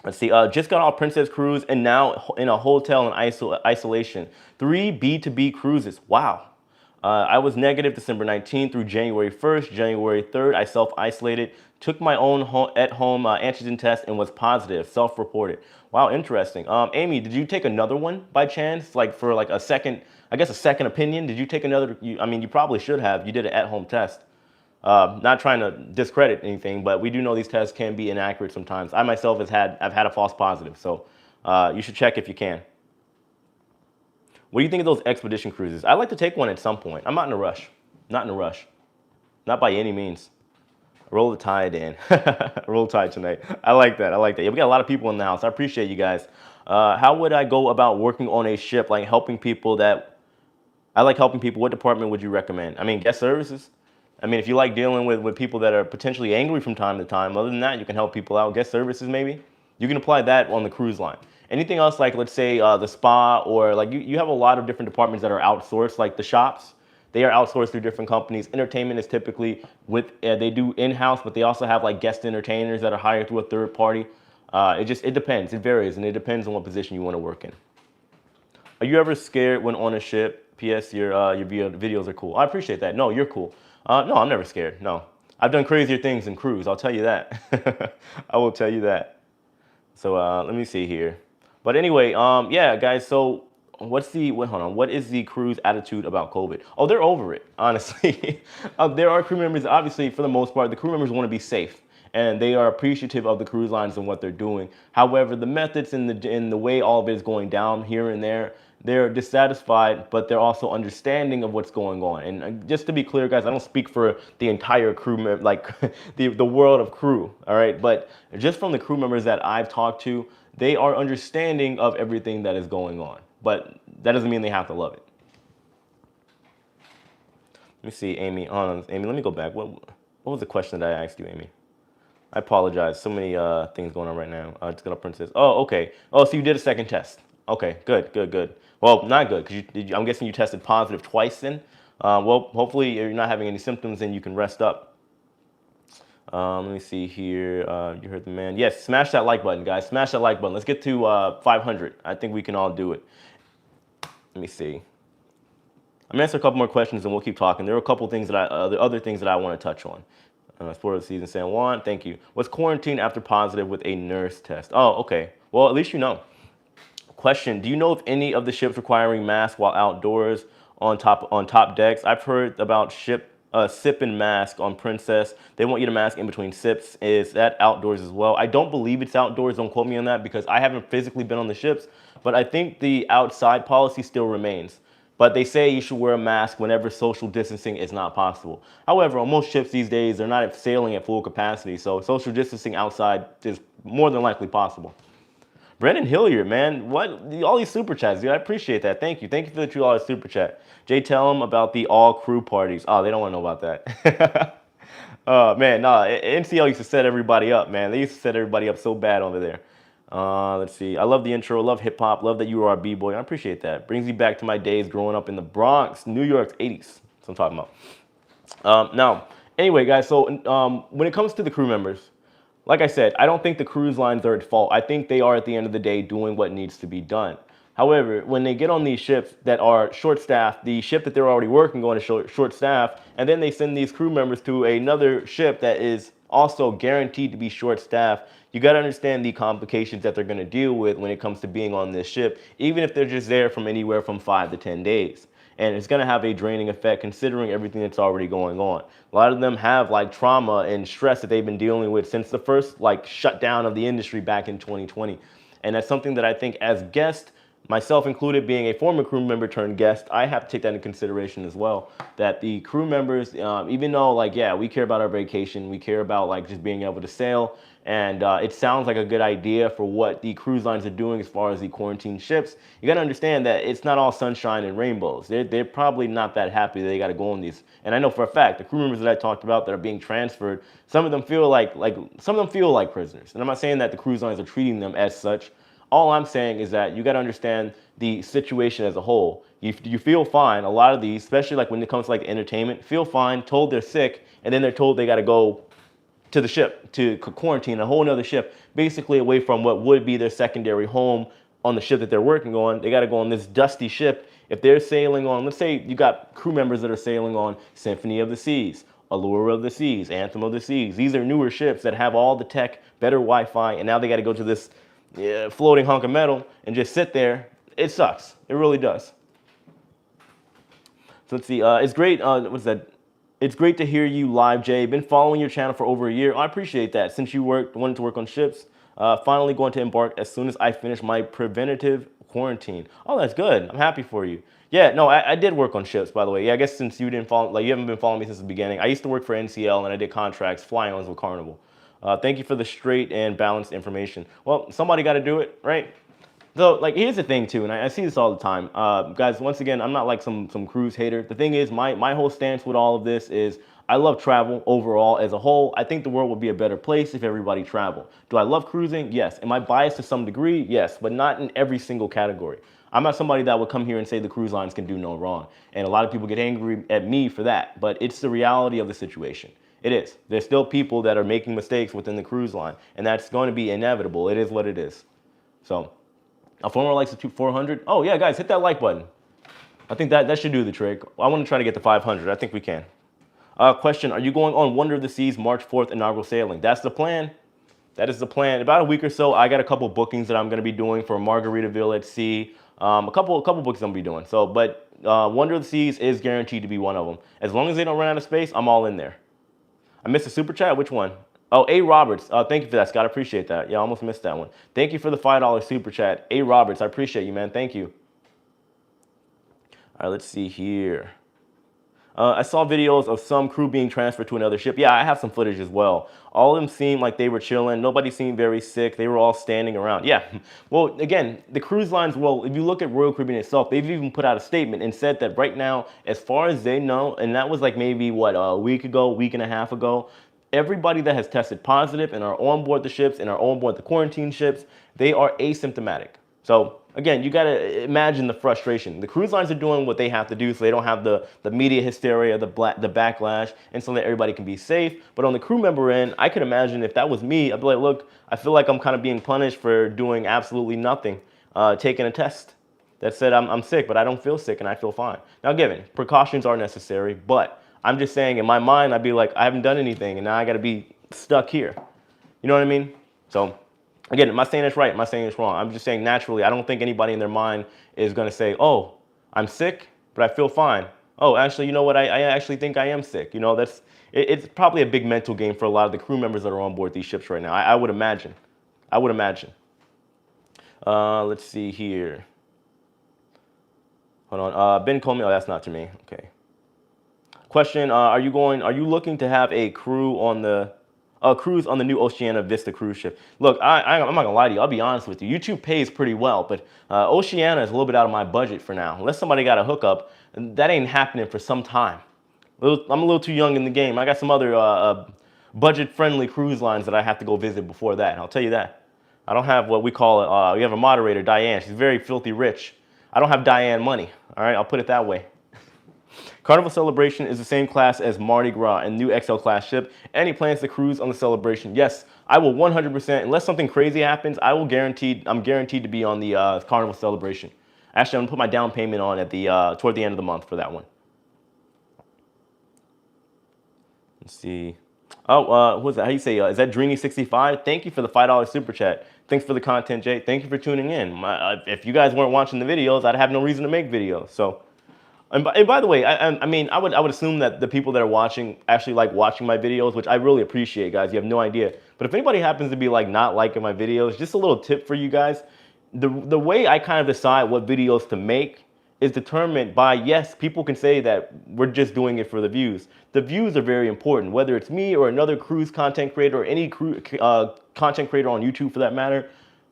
Let's see, just got off Princess Cruise and now in a hotel in isolation. 3 B2B cruises, wow. I was negative December 19th through January 1st. January 3rd, I self-isolated, took my own at-home antigen test and was positive, self-reported. Wow, interesting. Amy, did you take another one by chance? Like for like a second, I guess a second opinion? Did you take another, I mean, you probably should have. You did an at-home test. Not trying to discredit anything, but we do know these tests can be inaccurate sometimes. I myself I've had a false positive, so you should check if you can. What do you think of those expedition cruises? I'd like to take one at some point. I'm not in a rush. Not by any means. Roll the tide in. Roll tide tonight. I like that. Yeah, we got a lot of people in the house. I appreciate you guys. How would I go about working on a ship, like helping people I like helping people. What department would you recommend? I mean, guest services. I mean, if you like dealing with people that are potentially angry from time to time, other than that, you can help people out. Guest services, maybe. You can apply that on the cruise line. Anything else, like let's say the spa, or like you have a lot of different departments that are outsourced, like the shops. They are outsourced through different companies. Entertainment is typically they do in-house, but they also have like guest entertainers that are hired through a third party. It depends. It varies, and it depends on what position you want to work in. Are you ever scared when on a ship? P.S. Your videos are cool. I appreciate that. No, you're cool. No, I'm never scared. No, I've done crazier things in cruise. I'll tell you that. I will tell you that. So let me see here. But anyway, yeah, guys. So hold on. What is the cruise attitude about COVID? Oh, they're over it. Honestly, there are crew members. Obviously, for the most part, the crew members want to be safe, and they are appreciative of the cruise lines and what they're doing. However, the methods and the way all of it is going down here and there. They're dissatisfied, but they're also understanding of what's going on. And just to be clear, guys, I don't speak for the entire crew, like the world of crew, all right? But just from the crew members that I've talked to, they are understanding of everything that is going on. But that doesn't mean they have to love it. Let me see, Amy. Amy, let me go back. What was the question that I asked you, Amy? I apologize. So many things going on right now. Just got a princess. Oh, okay. Oh, so you did a second test. Okay, good. Well, not good, because I'm guessing you tested positive twice then. Well, hopefully you're not having any symptoms and you can rest up. Let me see here. You heard the man. Yes, smash that like button, guys. Smash that like button. Let's get to 500. I think we can all do it. Let me see. I'm gonna answer a couple more questions and we'll keep talking. There are a couple things that other things that I want to touch on. Spoiler season San Juan. Thank you. Was quarantined after positive with a nurse test? Oh, okay. Well, at least you know. Question, do you know if any of the ships requiring masks while outdoors on top decks? I've heard about sip and mask on Princess. They want you to mask in between sips. Is that outdoors as well? I don't believe it's outdoors. Don't quote me on that because I haven't physically been on the ships, but I think the outside policy still remains. But they say you should wear a mask whenever social distancing is not possible. However, on most ships these days, they're not sailing at full capacity, so social distancing outside is more than likely possible. Brendan Hilliard, man, all these super chats, dude, I appreciate that. Thank you for the $2 super chat. Jay, tell them about the all crew parties. Oh, they don't want to know about that. Man, nah, NCL used to set everybody up, man. They used to set everybody up so bad over there. Let's see. I love the intro. Love hip hop. Love that you are a b-boy. I appreciate that. Brings me back to my days growing up in the Bronx, New York, 80s. That's what I'm talking about. Now, Anyway, guys, so when it comes to the crew members, like I said, I don't think the cruise lines are at fault. I think they are at the end of the day doing what needs to be done. However, when they get on these ships that are short-staffed, the ship that they're already working on is short-staffed, and then they send these crew members to another ship that is also guaranteed to be short-staffed, you got to understand the complications that they're going to deal with when it comes to being on this ship, even if they're just there from anywhere from 5 to 10 days. And it's going to have a draining effect considering everything that's already going on. A lot of them have like trauma and stress that they've been dealing with since the first like shutdown of the industry back in 2020. And that's something that I think as guests, myself included, being a former crew member turned guest, I have to take that into consideration as well. That the crew members, even though like, yeah, we care about our vacation, we care about like just being able to sail, and it sounds like a good idea for what the cruise lines are doing as far as the quarantine ships. You got to understand that it's not all sunshine and rainbows. They're probably not that happy that they got to go on these. And I know for a fact the crew members that I talked about that are being transferred, some of them feel like prisoners. And I'm not saying that the cruise lines are treating them as such. All I'm saying is that you got to understand the situation as a whole. You feel fine. A lot of these, especially like when it comes to like entertainment, feel fine, told they're sick, and then they're told they got to go to the ship to quarantine, a whole nother ship, basically away from what would be their secondary home on the ship that they're working on. They got to go on this dusty ship. If they're sailing on, let's say you got crew members that are sailing on Symphony of the Seas, Allure of the Seas, Anthem of the Seas. These are newer ships that have all the tech, better Wi-Fi, and now they got to go to this floating hunk of metal and just sit there. It sucks. It really does. So let's see. It's great. What's that? It's great to hear you live, Jay. Been following your channel for over a year. I appreciate that. Since you wanted to work on ships, finally going to embark as soon as I finish my preventative quarantine. Oh, that's good. I'm happy for you. Yeah, no, I did work on ships, by the way. Yeah, I guess since you didn't follow, like you haven't been following me since the beginning. I used to work for NCL and I did contracts, fly-ons with Carnival. Thank you for the straight and balanced information. Well, somebody got to do it, right? So, like, here's the thing, too, and I see this all the time. Guys, once again, I'm not like some cruise hater. The thing is, my whole stance with all of this is I love travel overall as a whole. I think the world would be a better place if everybody traveled. Do I love cruising? Yes. Am I biased to some degree? Yes, but not in every single category. I'm not somebody that would come here and say the cruise lines can do no wrong. And a lot of people get angry at me for that, but it's the reality of the situation. It is. There's still people that are making mistakes within the cruise line, and that's going to be inevitable. It is what it is. So, a former likes the 400. Oh, yeah, guys, hit that like button. I think that should do the trick. I want to try to get to 500. I think we can. Question, are you going on Wonder of the Seas March 4th inaugural sailing? That's the plan. That is the plan. About a week or so, I got a couple bookings that I'm going to be doing for Margaritaville at sea. A couple bookings I'm going to be doing. So, but Wonder of the Seas is guaranteed to be one of them. As long as they don't run out of space, I'm all in there. I missed a super chat. Which one? Oh, A. Roberts. Thank you for that, Scott. I appreciate that. Yeah, I almost missed that one. Thank you for the $5 super chat. A. Roberts, I appreciate you, man. Thank you. All right, let's see here. I saw videos of some crew being transferred to another ship. Yeah, I have some footage as well. All of them seemed like they were chilling. Nobody seemed very sick. They were all standing around. Yeah. Well, again, the cruise lines, well, if you look at Royal Caribbean itself, they've even put out a statement and said that right now, as far as they know, and that was like maybe, what, a week ago, week and a half ago, everybody that has tested positive and are on board the ships and are on board the quarantine ships, they are asymptomatic. So again, you got to imagine the frustration. The cruise lines are doing what they have to do so they don't have the media hysteria, the backlash, and so that everybody can be safe. But on the crew member end, I could imagine if that was me, I'd be like, look, I feel like I'm kind of being punished for doing absolutely nothing, taking a test that said I'm sick, but I don't feel sick and I feel fine. Now, given, precautions are necessary, but I'm just saying in my mind, I'd be like, I haven't done anything and now I got to be stuck here. You know what I mean? So again, am I saying it's right? Am I saying it's wrong? I'm just saying naturally, I don't think anybody in their mind is going to say, oh, I'm sick, but I feel fine. Oh, actually, you know what? I actually think I am sick. You know, it's probably a big mental game for a lot of the crew members that are on board these ships right now. I would imagine. I would imagine. Let's see here. Hold on. Ben Coleman. Oh, that's not to me. Okay. Question, are you looking to have a cruise on the new Oceania Vista cruise ship? Look, I'm not gonna lie to you, I'll be honest with you. YouTube pays pretty well, but Oceania is a little bit out of my budget for now. Unless somebody got a hookup, that ain't happening for some time. I'm a little too young in the game. I got some other budget-friendly cruise lines that I have to go visit before that. I'll tell you that. I don't have what we call it, we have a moderator, Diane. She's very filthy rich. I don't have Diane money, all right? I'll put it that way. Carnival Celebration is the same class as Mardi Gras and new XL class ship. Any plans to cruise on the Celebration? Yes, I will 100%. Unless something crazy happens, I'm guaranteed to be on the Carnival Celebration. Actually, I'm gonna put my down payment on at the toward the end of the month for that one. Let's see. Oh, what's that? How you say? Is that Dreamy65? Thank you for the $5 super chat. Thanks for the content, Jay. Thank you for tuning in. If you guys weren't watching the videos, I'd have no reason to make videos. So, and by the way, I mean, I would assume that the people that are watching actually like watching my videos, which I really appreciate, guys. You have no idea. But if anybody happens to be like not liking my videos, just a little tip for you guys. The way I kind of decide what videos to make is determined by, yes, people can say that we're just doing it for the views. The views are very important, whether it's me or another cruise content creator or any content creator on YouTube for that matter.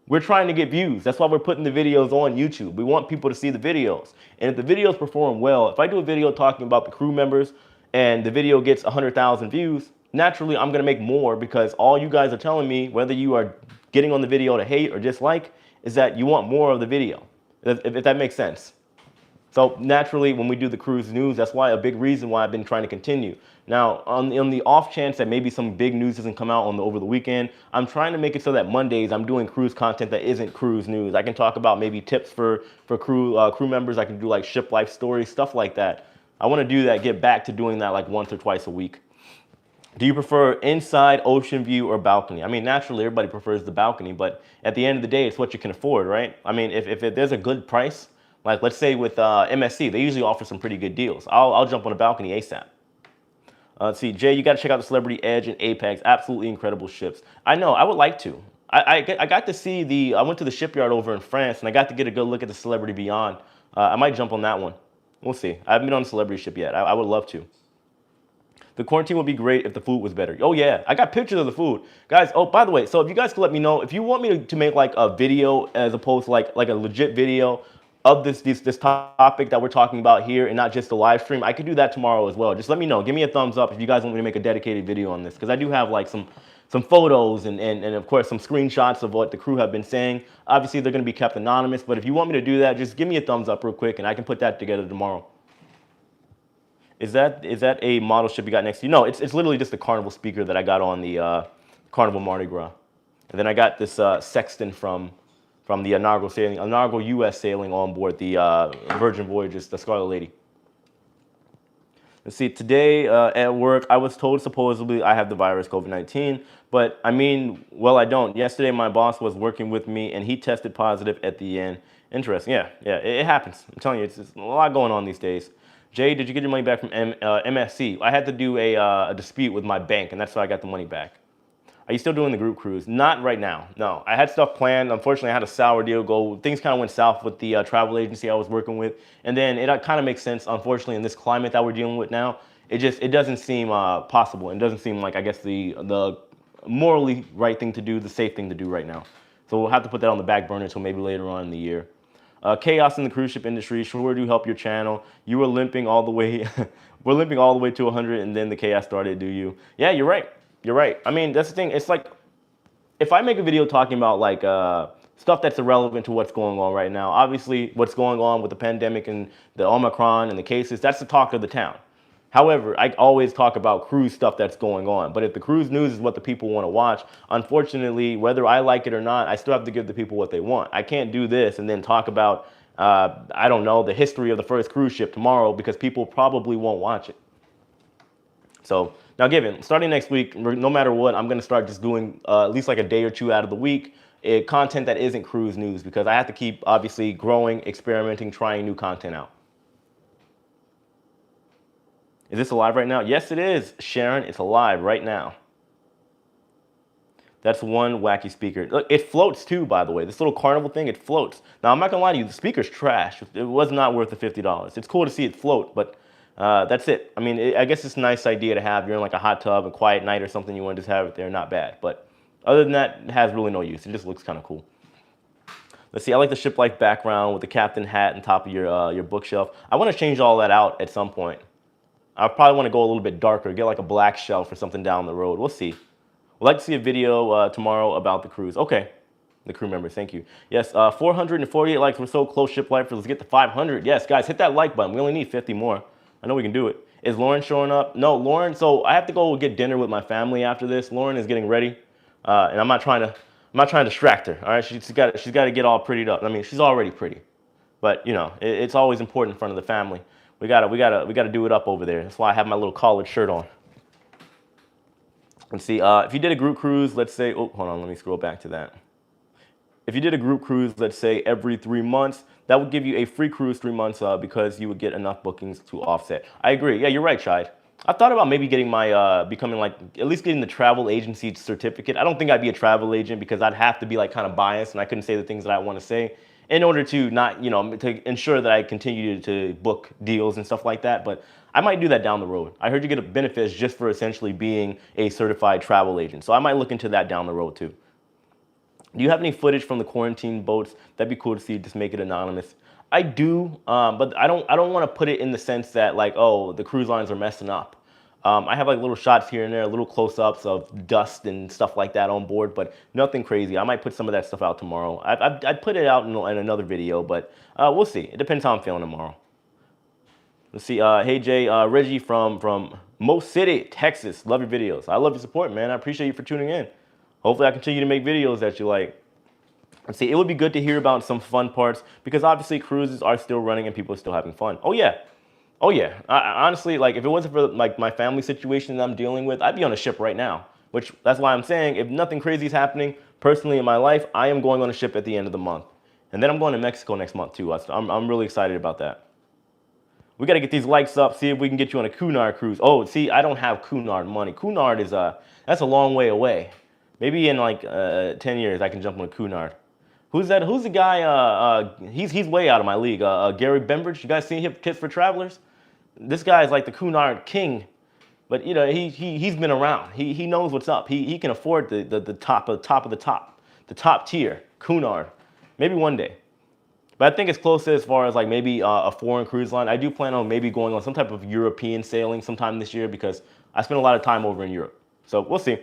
We're trying to get views. That's why we're putting the videos on YouTube. We want people to see the videos. And if the videos perform well, if I do a video talking about the crew members and the video gets 100,000 views, naturally I'm gonna make more because all you guys are telling me, whether you are getting on the video to hate or dislike, is that you want more of the video, if that makes sense. So naturally, when we do the cruise news, that's why a big reason why I've been trying to continue. Now, on the off chance that maybe some big news doesn't come out over the weekend, I'm trying to make it so that Mondays I'm doing cruise content that isn't cruise news. I can talk about maybe tips for crew members. I can do like ship life stories, stuff like that. I want to do that, get back to doing that like once or twice a week. Do you prefer inside, ocean view, or balcony? I mean, naturally, everybody prefers the balcony, but at the end of the day, it's what you can afford, right? I mean, if there's a good price, like let's say with MSC, they usually offer some pretty good deals. I'll jump on a balcony ASAP. Let's see, Jay, you got to check out the Celebrity Edge and Apex. Absolutely incredible ships. I know, I would like to. I got to see I went to the shipyard over in France, and I got to get a good look at the Celebrity Beyond. I might jump on that one. We'll see. I haven't been on a celebrity ship yet. I would love to. The quarantine would be great if the food was better. Oh yeah, I got pictures of the food. Guys, oh, by the way, so if you guys could let me know, if you want me to make like a video as opposed to like a legit video of this topic that we're talking about here and not just a live stream, I could do that tomorrow as well. Just let me know. Give me a thumbs up if you guys want me to make a dedicated video on this, because I do have like some photos and of course some screenshots of what the crew have been saying. Obviously they're going to be kept anonymous, but if you want me to do that, just give me a thumbs up real quick and I can put that together tomorrow. Is that a model ship you got next to you? No, it's literally just a Carnival speaker that I got on the Carnival Mardi Gras. And then I got this sextant from the Inaugural U.S. sailing on board the Virgin Voyages, the Scarlet Lady. Let's see, today at work, I was told supposedly I have the virus, COVID-19, but I mean, well, I don't. Yesterday, my boss was working with me and he tested positive at the end. Interesting, yeah, it happens. I'm telling you, it's a lot going on these days. Jay, did you get your money back from MSC? I had to do a dispute with my bank, and that's how I got the money back. Are you still doing the group cruise? Not right now, no. I had stuff planned. Unfortunately, I had a sour deal go. Things kind of went south with the travel agency I was working with. And then it kind of makes sense, unfortunately, in this climate that we're dealing with now. It doesn't seem possible. It doesn't seem like, I guess, the morally right thing to do, the safe thing to do right now. So we'll have to put that on the back burner until maybe later on in the year. Chaos in the cruise ship industry sure do help your channel. You were limping all the way. We're limping all the way to 100, and then the chaos started. Do you? Yeah, you're right. You're right. I mean, that's the thing. It's like if I make a video talking about like stuff that's irrelevant to what's going on right now. Obviously, what's going on with the pandemic and the Omicron and the cases. That's the talk of the town. However, I always talk about cruise stuff that's going on. But if the cruise news is what the people want to watch, unfortunately, whether I like it or not, I still have to give the people what they want. I can't do this and then talk about, I don't know, the history of the first cruise ship tomorrow because people probably won't watch it. So now starting next week, no matter what, I'm going to start just doing at least like a day or two out of the week, content that isn't cruise news because I have to keep obviously growing, experimenting, trying new content out. Is this alive right now? Yes, it is, Sharon. It's alive right now. That's one wacky speaker. Look, it floats too, by the way. This little Carnival thing, it floats. Now, I'm not going to lie to you. The speaker's trash. It was not worth the $50. It's cool to see it float, but that's it. I mean, I guess it's a nice idea to have. You're in like a hot tub, a quiet night or something. You want to just have it there. Not bad. But other than that, it has really no use. It just looks kind of cool. Let's see. I like the ship life background with the captain hat on top of your bookshelf. I want to change all that out at some point. I probably want to go a little bit darker, get like a black shelf or something down the road. We'll see. We'd like to see a video tomorrow about the cruise. Okay, the crew members, thank you. Yes, 448 likes. We're so close, Ship Life. Let's get to 500. Yes, guys, hit that like button. We only need 50 more. I know we can do it. Is Lauren showing up? No, Lauren. So I have to go get dinner with my family after this. Lauren is getting ready, and I'm not trying to distract her. All right, she's got to get all prettied up. I mean, she's already pretty, but you know, it's always important in front of the family. We gotta do it up over there. That's why I have my little collared shirt on. Let's see. If you did a group cruise, let's say, oh, hold on, let me scroll back to that. If you did a group cruise, let's say every 3 months, that would give you a free cruise 3 months because you would get enough bookings to offset. I agree. Yeah, you're right, Chide. I thought about maybe getting my, becoming like, at least getting the travel agency certificate. I don't think I'd be a travel agent because I'd have to be like kind of biased and I couldn't say the things that I want to say in order to not, you know, to ensure that I continue to book deals and stuff like that. But I might do that down the road. I heard you get benefits just for essentially being a certified travel agent. So I might look into that down the road too. Do you have any footage from the quarantine boats? That'd be cool to see. Just make it anonymous. I do, but I don't want to put it in the sense that like, oh, the cruise lines are messing up. I have like little shots here and there, little close-ups of dust and stuff like that on board, but nothing crazy. I might put some of that stuff out tomorrow. I'd put it out in another video, but we'll see. It depends how I'm feeling tomorrow. Let's see. Hey Jay, Reggie from Mo City, Texas. Love your videos. I love your support, man. I appreciate you for tuning in. Hopefully I continue to make videos that you like. Let's see, it would be good to hear about some fun parts because obviously cruises are still running and people are still having fun. Oh yeah. Oh yeah. Honestly, like if it wasn't for like my family situation that I'm dealing with, I'd be on a ship right now. Which that's why I'm saying if nothing crazy is happening personally in my life, I am going on a ship at the end of the month. And then I'm going to Mexico next month too. I'm really excited about that. We got to get these likes up, see if we can get you on a Cunard cruise. Oh, see, I don't have Cunard money. Cunard is that's a long way away. Maybe in like 10 years I can jump on a Cunard. Who's that? Who's the guy? He's way out of my league. Gary Bembridge. You guys seen him Tips for Travelers? This guy is like the Cunard king, but you know he's been around. He knows what's up. He can afford the top of the top, the top tier Cunard. Maybe one day. But I think it's close to as far as like maybe a foreign cruise line. I do plan on maybe going on some type of European sailing sometime this year because I spent a lot of time over in Europe. So we'll see.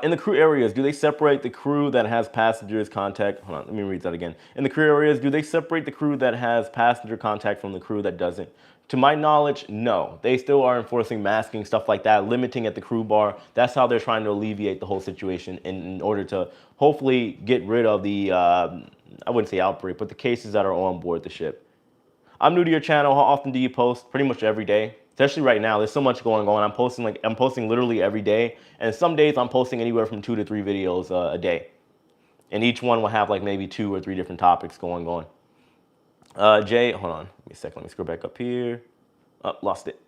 In the crew areas, do they separate the crew that has passengers contact? Hold on, let me read that again. In the crew areas, do they separate the crew that has passenger contact from the crew that doesn't? To my knowledge, no. They still are enforcing masking, stuff like that, limiting at the crew bar. That's how they're trying to alleviate the whole situation in order to hopefully get rid of the, I wouldn't say outbreak, but the cases that are on board the ship. I'm new to your channel. How often do you post? Pretty much every day. Especially right now, there's so much going on. I'm posting literally every day, and some days I'm posting anywhere from 2 to 3 videos a day, and each one will have like maybe 2 or 3 different topics going on. Jay, hold on, give me a second. Let me scroll back up here. Oh, lost it.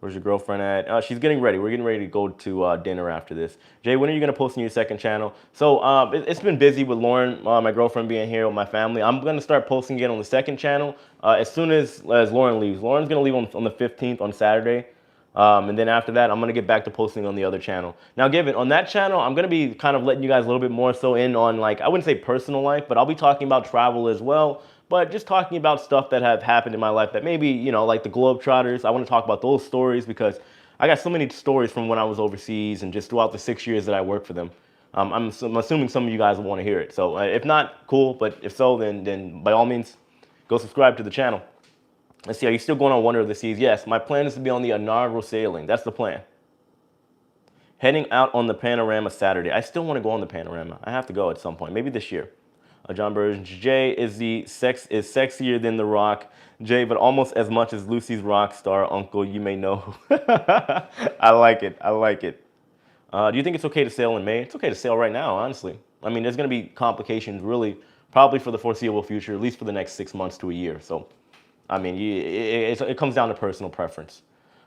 Where's your girlfriend at? She's getting ready. We're getting ready to go to dinner after this. Jay, when are you going to post on your second channel? So it's been busy with Lauren, my girlfriend being here with my family. I'm going to start posting again on the second channel as soon as Lauren leaves. Lauren's going to leave on the 15th on Saturday. And then after that, I'm going to get back to posting on the other channel. Now, given on that channel, I'm going to be kind of letting you guys a little bit more so in on like, I wouldn't say personal life, but I'll be talking about travel as well. But just talking about stuff that have happened in my life that maybe, you know, like the Globetrotters. I want to talk about those stories because I got so many stories from when I was overseas and just throughout the 6 years that I worked for them. I'm assuming some of you guys will want to hear it. So if not, cool. But if so, then by all means, go subscribe to the channel. Let's see, are you still going on Wonder of the Seas? Yes, my plan is to be on the inaugural sailing. That's the plan. Heading out on the Panorama Saturday. I still want to go on the Panorama. I have to go at some point, maybe this year. John Burge, Jay is sexier than The Rock. Jay, but almost as much as Lucy's rock star uncle, you may know. I like it. I like it. Do you think it's okay to sail in May? It's okay to sail right now, honestly. I mean, there's going to be complications really probably for the foreseeable future, at least for the next 6 months to a year. So, I mean, it comes down to personal preference.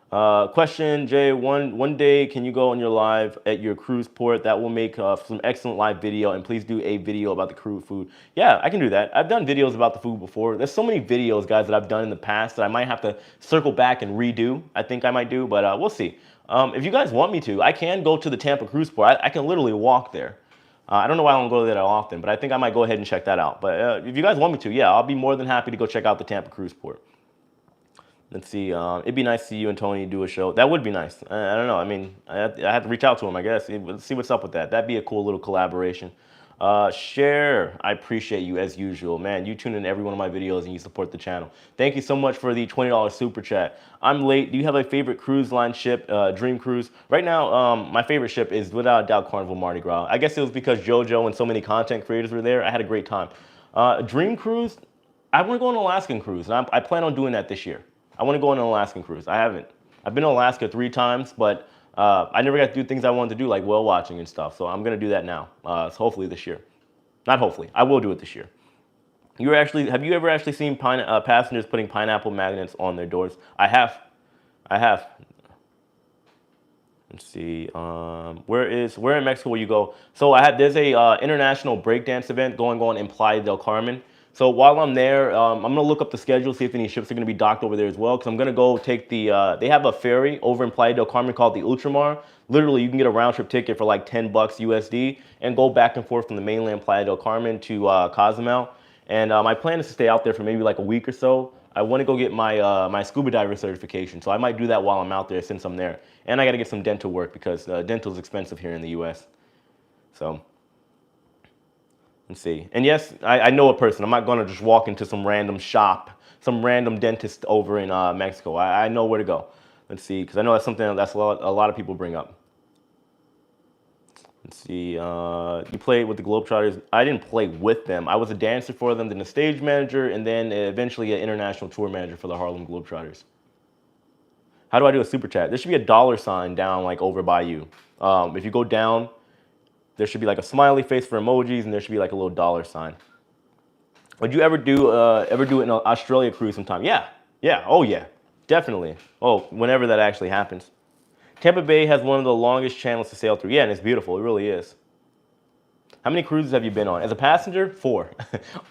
Question, Jay, one day can you go on your live at your cruise port? That will make some excellent live video, and please do a video about the crew food. Yeah, I can do that. I've done videos about the food before. There's so many videos, guys, that I've done in the past that I might have to circle back and redo. I think I might do, but we'll see. If you guys want me to, I can go to the Tampa cruise port. I can literally walk there. I don't know why I don't go there that often, but I think I might go ahead and check that out. But if you guys want me to, yeah, I'll be more than happy to go check out the Tampa cruise port. Let's see. It'd be nice to see you and Tony do a show. That would be nice. I don't know. I mean, I have to reach out to him, I guess. Let's see what's up with that. That'd be a cool little collaboration. Share, I appreciate you as usual. Man, you tune in every one of my videos and you support the channel. Thank you so much for the $20 super chat. I'm late. Do you have a favorite cruise line ship, dream cruise? Right now, my favorite ship is without a doubt Carnival Mardi Gras. I guess it was because JoJo and so many content creators were there. I had a great time. Dream cruise, I want to go on an Alaskan cruise, and I plan on doing that this year. I want to go on an Alaskan cruise. I haven't. I've been to Alaska 3 times, but I never got to do things I wanted to do, like whale watching and stuff. So I'm going to do that now. So hopefully this year. Not hopefully. I will do it this year. Have you ever actually seen passengers putting pineapple magnets on their doors? I have. I have. Let's see. Where in Mexico will you go? So there's a international breakdance event going on in Playa del Carmen. So while I'm there, I'm gonna look up the schedule, see if any ships are gonna be docked over there as well. Because I'm gonna go take they have a ferry over in Playa del Carmen called the Ultramar. Literally, you can get a round trip ticket for like 10 bucks USD and go back and forth from the mainland Playa del Carmen to Cozumel. And my plan is to stay out there for maybe like a week or so. I want to go get my my scuba diver certification, so I might do that while I'm out there since I'm there. And I got to get some dental work because dental is expensive here in the U.S. So let's see. And yes, I know a person. I'm not going to just walk into some random shop, some random dentist over in Mexico. I know where to go. Let's see, because I know that's something that's a lot of people bring up. Let's see, you played with the Globetrotters. I didn't play with them. I was a dancer for them, then a stage manager, and then eventually an international tour manager for the Harlem Globetrotters. How do I do a super chat? There should be a $sign down like over by you. If you go down, there should be like a smiley face for emojis, and there should be like a little $sign. Would you ever do it in an Australia cruise sometime? Yeah, oh yeah, definitely. Oh, whenever that actually happens. Tampa Bay has one of the longest channels to sail through. Yeah, and it's beautiful. It really is. How many cruises have you been on? As a passenger, 4.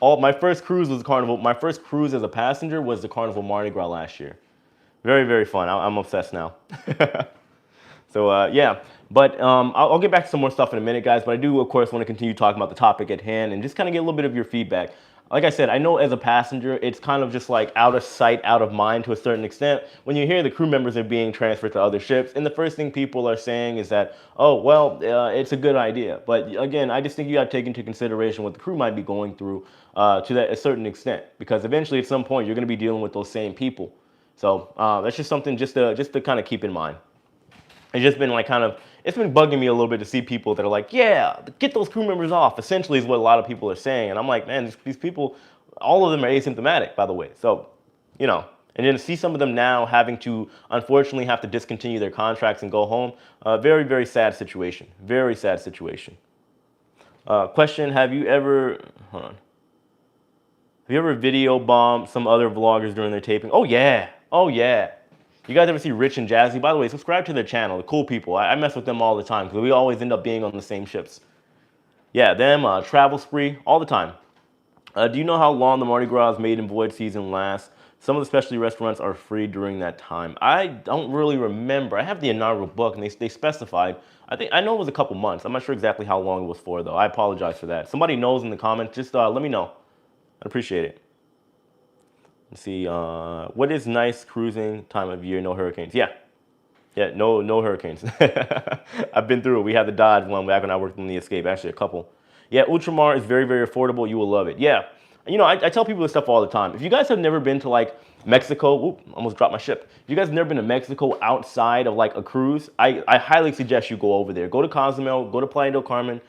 My first cruise was Carnival. My first cruise as a passenger was the Carnival Mardi Gras last year. Very, very fun. I'm obsessed now. So yeah, but I'll get back to some more stuff in a minute, guys. But I do, of course, want to continue talking about the topic at hand and just kind of get a little bit of your feedback. Like I said, I know as a passenger, it's kind of just like out of sight, out of mind to a certain extent. When you hear the crew members are being transferred to other ships, and the first thing people are saying is that, oh, well, it's a good idea. But again, I just think you got to take into consideration what the crew might be going through to a certain extent, because eventually at some point you're going to be dealing with those same people. So that's just something just to kind of keep in mind. It's just been like it's been bugging me a little bit to see people that are like, yeah, get those crew members off, essentially is what a lot of people are saying. And I'm like, man, these people, all of them are asymptomatic, by the way. So, you know, and then to see some of them now having to, unfortunately, have to discontinue their contracts and go home, very, very sad situation. Very sad situation. Question, have you ever video bombed some other vloggers during their taping? Oh, yeah. Oh, yeah. You guys ever see Rich and Jazzy? By the way, subscribe to their channel. The cool people. I mess with them all the time because we always end up being on the same ships. Yeah, them, Travel Spree, all the time. Do you know how long the Mardi Gras maiden voyage season lasts? Some of the specialty restaurants are free during that time. I don't really remember. I have the inaugural book, and they specified. I know it was a couple months. I'm not sure exactly how long it was for, though. I apologize for that. Somebody knows in the comments. Just let me know. I'd appreciate it. Let's see, what is nice cruising time of year? No hurricanes. Yeah, no hurricanes. I've been through it. We had the Dodge one back when I worked on the Escape, actually a couple. Yeah, Ultramar is very, very affordable. You will love it. Yeah, you know, I tell people this stuff all the time. If you guys have never been to like Mexico, almost dropped my ship. If you guys have never been to Mexico outside of like a cruise, I highly suggest you go over there. Go to Cozumel, go to Playa del Carmen.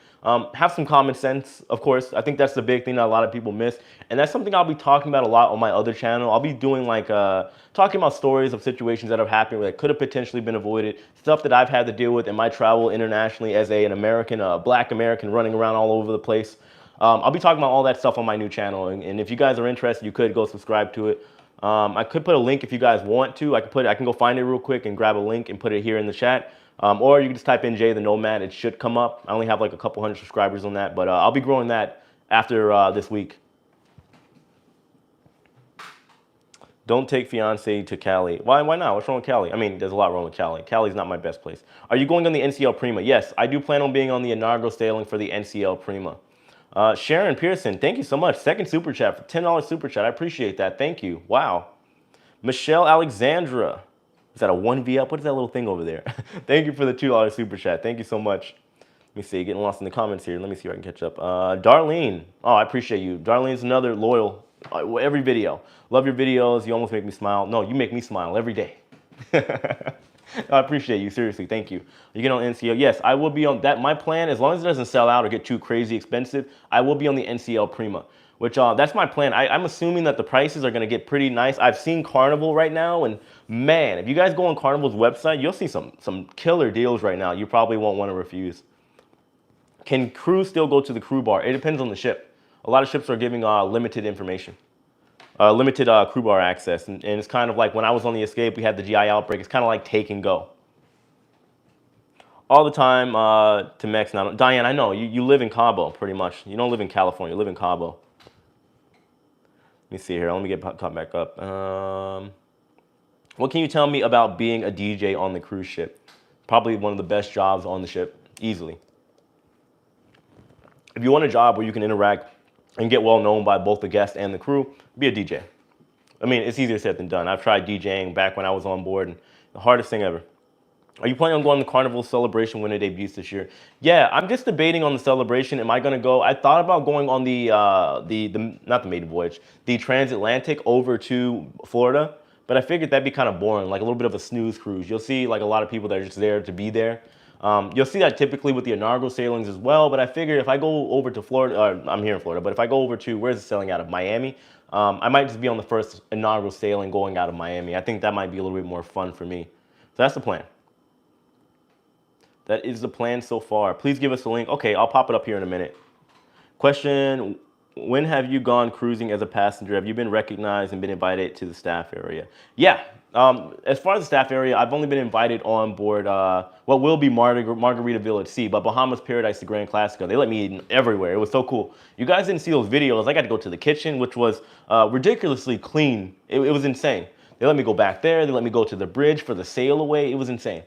Have some common sense, of course. I think that's the big thing that a lot of people miss. And that's something I'll be talking about a lot on my other channel. I'll be doing like, talking about stories of situations that have happened that could have potentially been avoided. Stuff that I've had to deal with in my travel internationally as an American, black American running around all over the place. I'll be talking about all that stuff on my new channel. And if you guys are interested, you could go subscribe to it. I could put a link if you guys want to. I can go find it real quick and grab a link and put it here in the chat. Or you can just type in Jay the Nomad. It should come up. I only have like a couple hundred subscribers on that, but I'll be growing that after this week. Don't take fiance to Cali. Why not? What's wrong with Cali? I mean, there's a lot wrong with Cali. Cali's not my best place. Are you going on the NCL Prima? Yes, I do plan on being on the inaugural sailing for the NCL Prima. Sharon Pearson, thank you so much. Second super chat for $10 super chat. I appreciate that. Thank you. Wow. Michelle Alexandra. Is that a 1V up? What is that little thing over there? Thank you for the $2 super chat. Thank you so much. Let me see, getting lost in the comments here. Let me see if I can catch up. Darlene. Oh, I appreciate you. Darlene's another loyal, every video. Love your videos. You almost make me smile. No, you make me smile every day. I appreciate you. Seriously, thank you. You get on NCL. Yes, I will be on that. My plan, as long as it doesn't sell out or get too crazy expensive, I will be on the NCL Prima, which that's my plan. I'm assuming that the prices are going to get pretty nice. I've seen Carnival right now, and man, if you guys go on Carnival's website, you'll see some killer deals right now. You probably won't want to refuse. Can crew still go to the crew bar? It depends on the ship. A lot of ships are giving limited information. Limited crew bar access, and it's kind of like when I was on the Escape, we had the GI outbreak. It's kind of like take and go. All the time to Mex. Now, Diane, I know you live in Cabo pretty much. You don't live in California. You live in Cabo. Let me see here. Let me get caught back up. What can you tell me about being a DJ on the cruise ship? Probably one of the best jobs on the ship, easily. If you want a job where you can interact and get well known by both the guests and the crew, be a DJ. I mean, it's easier said than done. I've tried DJing back when I was on board, and the hardest thing ever. Are you planning on going to the Carnival celebration when it debuts this year? Yeah, I'm just debating on the celebration. Am I going to go? I thought about going on the not the maiden voyage, the transatlantic over to Florida, but I figured that'd be kind of boring, like a little bit of a snooze cruise. You'll see like a lot of people that are just there to be there. You'll see that typically with the inaugural sailings as well, but I figured if I go over to Florida, I'm here in Florida, but if I go over to, where's it sailing out of? Miami, I might just be on the first inaugural sailing going out of Miami. I think that might be a little bit more fun for me. So that's the plan. That is the plan so far. Please give us a link. Okay, I'll pop it up here in a minute. Question, when have you gone cruising as a passenger? Have you been recognized and been invited to the staff area? Yeah, as far as the staff area, I've only been invited on board what will be Margaritaville at sea, but Bahamas Paradise, the Grand Classico. They let me eat everywhere. It was so cool. You guys didn't see those videos. I got to go to the kitchen, which was ridiculously clean. It was insane. They let me go back there. They let me go to the bridge for the sail away. It was insane.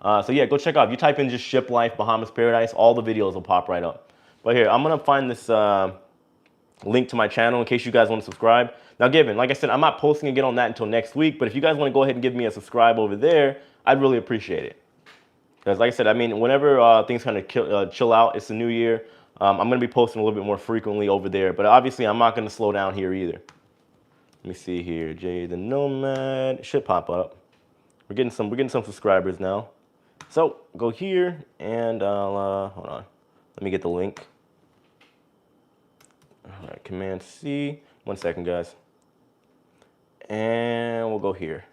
So yeah, go check out. If you type in just ship life, Bahamas Paradise, all the videos will pop right up. But here, I'm going to find this link to my channel in case you guys want to subscribe. Now, given, like I said, I'm not posting again on that until next week, but if you guys want to go ahead and give me a subscribe over there, I'd really appreciate it. Because like I said, I mean, whenever things kind of chill out, it's the new year, I'm going to be posting a little bit more frequently over there. But obviously, I'm not going to slow down here either. Let me see here. Jay the Nomad. It should pop up. We're getting some subscribers now. So go here and I'll, hold on. Let me get the link. All right, Command C. 1 second, guys. And we'll go here.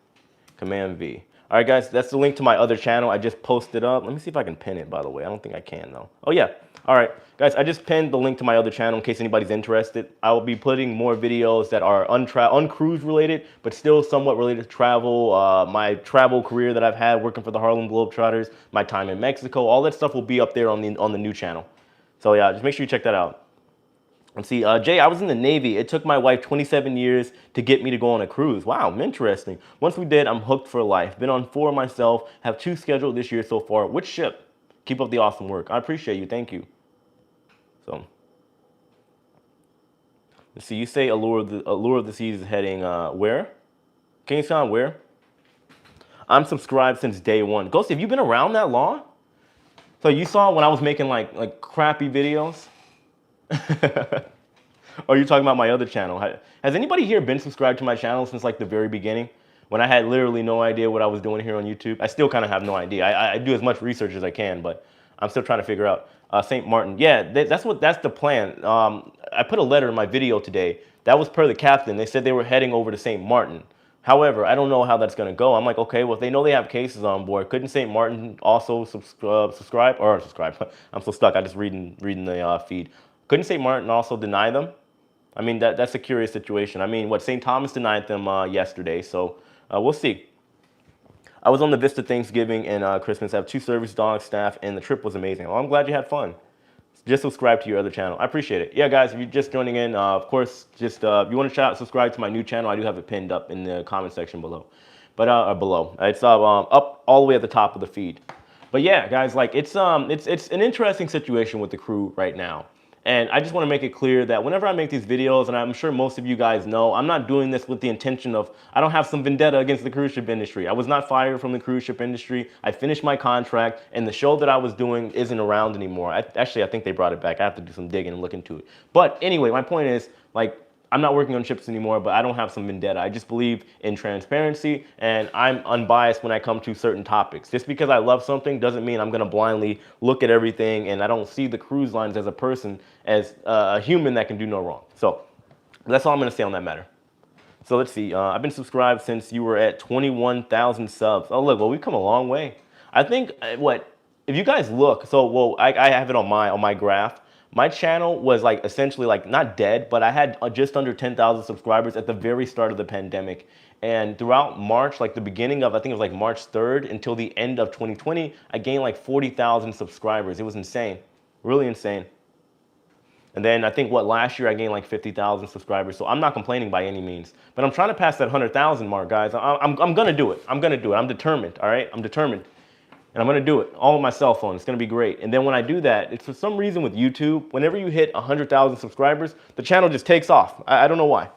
Command V. All right, guys, that's the link to my other channel. I just posted up. Let me see if I can pin it, by the way. I don't think I can, though. Oh, yeah. All right, guys, I just pinned the link to my other channel in case anybody's interested. I will be putting more videos that are uncruise related, but still somewhat related to travel, my travel career that I've had working for the Harlem Globetrotters, my time in Mexico. All that stuff will be up there on the new channel. So, yeah, just make sure you check that out. Let's see, Jay, I was in the Navy. It took my wife 27 years to get me to go on a cruise. Wow, interesting. Once we did, I'm hooked for life. Been on 4 myself, have 2 scheduled this year so far. Which ship? Keep up the awesome work. I appreciate you. Thank you. So, let's see, you say Allure of the Seas is heading where? Can you sound where? I'm subscribed since day 1. Ghost, have you been around that long? So you saw when I was making like crappy videos? Or are you talking about my other channel? Has anybody here been subscribed to my channel since like the very beginning? When I had literally no idea what I was doing here on YouTube? I still kind of have no idea. I do as much research as I can, but I'm still trying to figure out. St. Martin, yeah, that's the plan. I put a letter in my video today. That was per the captain. They said they were heading over to St. Martin. However, I don't know how that's going to go. I'm like, okay, well, if they know they have cases on board, couldn't St. Martin also subscribe? I'm so stuck. I just reading the feed. Couldn't St. Martin also deny them? I mean, that's a curious situation. I mean, St. Thomas denied them yesterday, so we'll see. I was on the Vista Thanksgiving and Christmas. I have 2 service dogs, staff, and the trip was amazing. Well, I'm glad you had fun. Just subscribe to your other channel. I appreciate it. Yeah, guys, if you're just joining in, of course, just if you want to subscribe to my new channel, I do have it pinned up in the comment section below. But it's up all the way at the top of the feed. But yeah, guys, like it's an interesting situation with the crew right now. And I just want to make it clear that whenever I make these videos, and I'm sure most of you guys know, I'm not doing this with the intention of, I don't have some vendetta against the cruise ship industry. I was not fired from the cruise ship industry. I finished my contract, and the show that I was doing isn't around anymore. Actually, I think they brought it back. I have to do some digging and look into it. But anyway, my point is, like, I'm not working on ships anymore, but I don't have some vendetta. I just believe in transparency, and I'm unbiased when I come to certain topics. Just because I love something doesn't mean I'm gonna blindly look at everything, and I don't see the cruise lines as a person, as a human that can do no wrong. So that's all I'm gonna say on that matter. So let's see, I've been subscribed since you were at 21,000 subs. Oh look, well, we've come a long way. I think, if you guys look, so, well, I have it on my graph. My channel was like essentially like not dead, but I had just under 10,000 subscribers at the very start of the pandemic. And throughout March, like the beginning of, I think it was like March 3rd until the end of 2020, I gained like 40,000 subscribers. It was insane, really insane. And then I think last year I gained like 50,000 subscribers. So I'm not complaining by any means, but I'm trying to pass that 100,000 mark, guys. I'm gonna do it. I'm gonna do it. I'm determined, all right? I'm determined. And I'm gonna do it all on my cell phone. It's gonna be great. And then when I do that, it's for some reason with YouTube, whenever you hit 100,000 subscribers, the channel just takes off. I don't know why.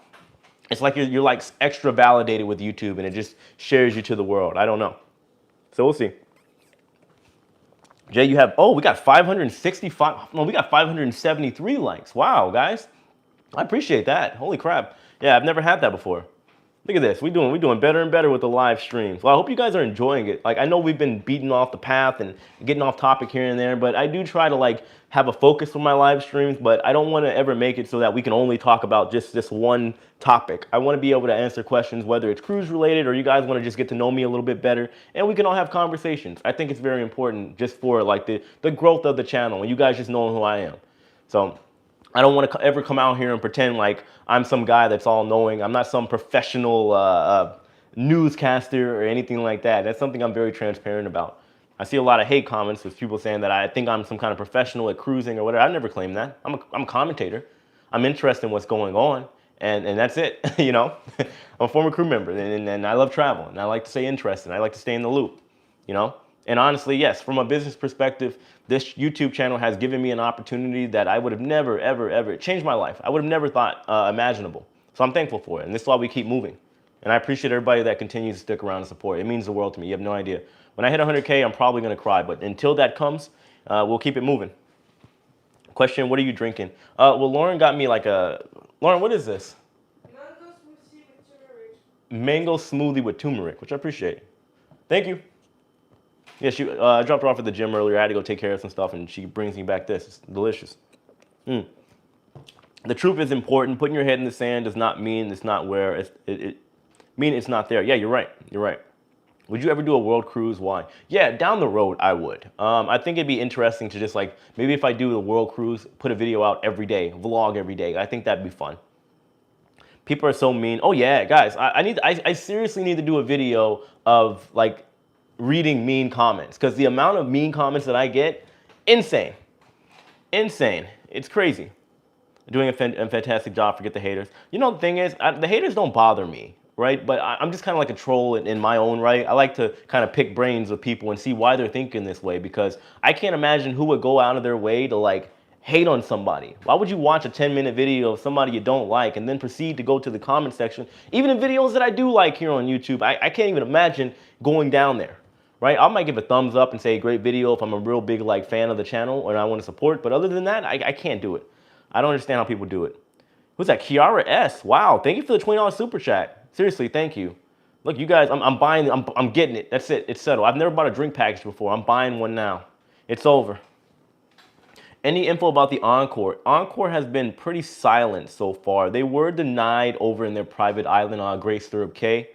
It's like you're like extra validated with YouTube, and it just shares you to the world. I don't know. So we'll see. Jay, you have, we got 565, no, we got 573 likes. Wow, guys. I appreciate that. Holy crap. Yeah, I've never had that before. Look at this. We're doing better and better with the live streams. Well, I hope you guys are enjoying it. Like, I know we've been beating off the path and getting off topic here and there, but I do try to like have a focus for my live streams, but I don't want to ever make it so that we can only talk about just this one topic. I want to be able to answer questions, whether it's cruise related or you guys want to just get to know me a little bit better, and we can all have conversations. I think it's very important just for like the growth of the channel and you guys just knowing who I am. So I don't want to ever come out here and pretend like I'm some guy that's all knowing. I'm not some professional newscaster or anything like that. That's something I'm very transparent about. I see a lot of hate comments with people saying that I think I'm some kind of professional at cruising or whatever. I've never claimed that. I'm a commentator. I'm interested in what's going on, and that's it. You know, I'm a former crew member, and I love travel, and I like to stay interested. I like to stay in the loop, you know. And honestly, yes, from a business perspective, this YouTube channel has given me an opportunity that I would have never, ever, ever changed my life. I would have never thought imaginable. So I'm thankful for it. And this is why we keep moving. And I appreciate everybody that continues to stick around and support. It means the world to me. You have no idea. When I hit 100K, I'm probably going to cry. But until that comes, we'll keep it moving. Question, what are you drinking? Well, Lauren got me like Lauren, what is this? Mango smoothie with turmeric, which I appreciate. Thank you. Yeah, I dropped her off at the gym earlier. I had to go take care of some stuff, and she brings me back this. It's delicious. The truth is important. Putting your head in the sand does not mean it's not where it mean it's not there. Yeah, you're right. You're right. Would you ever do a world cruise? Why? Yeah, down the road, I would. I think it'd be interesting to just like, maybe if I do the world cruise, put a video out every day, vlog every day. I think that'd be fun. People are so mean. Oh yeah, guys, I seriously need to do a video of like, reading mean comments, because the amount of mean comments that I get, insane. It's crazy. Doing a fantastic job. Forget the haters. You know, the thing is, the haters don't bother me, right? But I'm just kind of like a troll in my own right. I like to kind of pick brains with people and see why they're thinking this way, because I can't imagine who would go out of their way to like hate on somebody. Why would you watch a 10-minute video of somebody you don't like and then proceed to go to the comment section? Even in videos that I do like here on YouTube, I can't even imagine going down there. Right? I might give a thumbs up and say great video if I'm a real big like fan of the channel and I want to support, but other than that, I can't do it. I don't understand how people do it. Who's that? Kiara S. Wow, thank you for the $20 super chat. Seriously, thank you. Look, you guys, I'm buying, I'm getting it. That's it. It's settled. I've never bought a drink package before. I'm buying one now. It's over. Any info about the Encore? Encore has been pretty silent so far. They were denied over in their private island on Grace Stirrup K.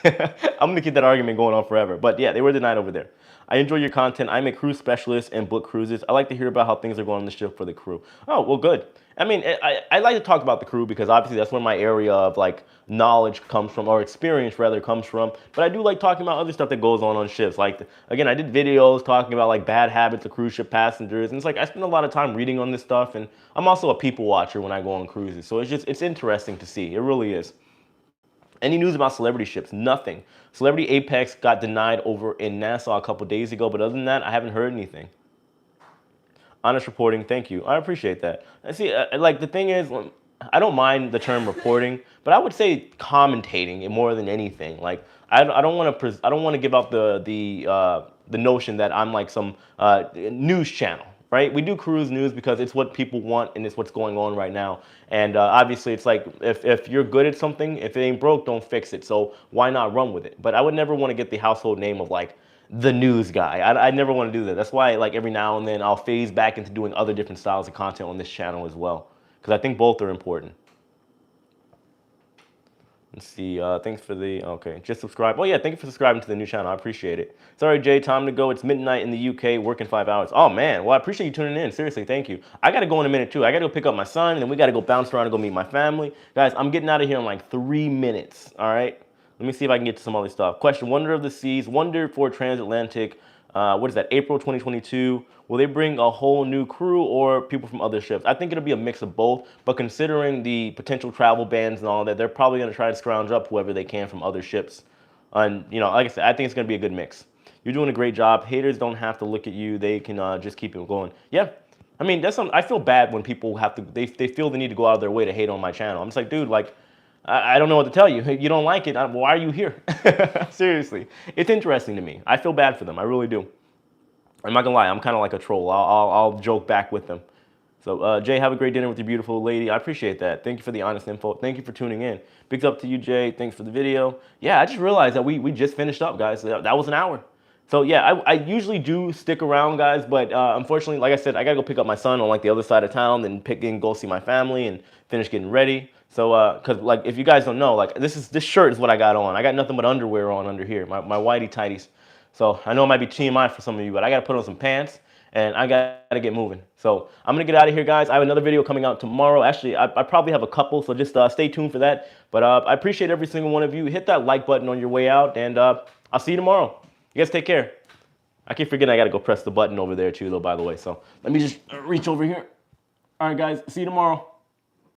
I'm going to keep that argument going on forever. But yeah, they were denied over there. I enjoy your content. I'm a cruise specialist and book cruises. I like to hear about how things are going on the ship for the crew. Oh, well, good. I mean, I like to talk about the crew because obviously that's where my area of like knowledge comes from, or experience rather comes from. But I do like talking about other stuff that goes on ships. Like, again, I did videos talking about like bad habits of cruise ship passengers. And it's like I spend a lot of time reading on this stuff. And I'm also a people watcher when I go on cruises. So it's interesting to see. It really is. Any news about celebrity ships? Nothing. Celebrity Apex got denied over in Nassau a couple days ago, but other than that, I haven't heard anything. Honest reporting, thank you. I appreciate that. I see, like the thing is, I don't mind the term reporting, but I would say commentating it more than anything. Like I don't want to I don't want to give out the notion that I'm like some news channel, right? We do cruise news because it's what people want and it's what's going on right now. And obviously, it's like if you're good at something, if it ain't broke, don't fix it. So why not run with it? But I would never want to get the household name of like the news guy. I never want to do that. That's why like every now and then I'll phase back into doing other different styles of content on this channel as well, because I think both are important. Let's see. Thanks for the okay. Just subscribe. Oh yeah, thank you for subscribing to the new channel. I appreciate it. Sorry, Jay. Time to go. It's midnight in the UK. Working 5 hours. Oh man. Well, I appreciate you tuning in. Seriously, thank you. I gotta go in a minute too. I gotta go pick up my son, and then we gotta go bounce around and go meet my family. Guys, I'm getting out of here in like 3 minutes. All right. Let me see if I can get to some other stuff. Question: Wonder of the Seas. Wonder for transatlantic. What is that? April 2022. Will they bring a whole new crew or people from other ships? I think it'll be a mix of both. But considering the potential travel bans and all that, they're probably going to try to scrounge up whoever they can from other ships. And you know, like I said, I think it's going to be a good mix. You're doing a great job. Haters don't have to look at you. They can just keep it going. Yeah. I mean, that's something. I feel bad when people have to. They feel the need to go out of their way to hate on my channel. I'm just like, dude, like. I don't know what to tell you. You don't like it. Why are you here? Seriously. It's interesting to me. I feel bad for them. I really do. I'm not going to lie. I'm kind of like a troll. I'll joke back with them. So, Jay, have a great dinner with your beautiful lady. I appreciate that. Thank you for the honest info. Thank you for tuning in. Big up to you, Jay. Thanks for the video. Yeah, I just realized that we just finished up, guys. That was an hour. So, yeah, I usually do stick around, guys. But unfortunately, like I said, I got to go pick up my son on like the other side of town, then go see my family and finish getting ready. So, cause like if you guys don't know, like this shirt is what I got on. I got nothing but underwear on under here, my whitey tighties. So I know it might be TMI for some of you, but I gotta put on some pants and I gotta get moving. So I'm gonna get out of here, guys. I have another video coming out tomorrow. Actually, I probably have a couple, so just stay tuned for that. But I appreciate every single one of you. Hit that like button on your way out, and I'll see you tomorrow. You guys take care. I keep forgetting I gotta go press the button over there too, though. By the way, so let me just reach over here. All right, guys. See you tomorrow.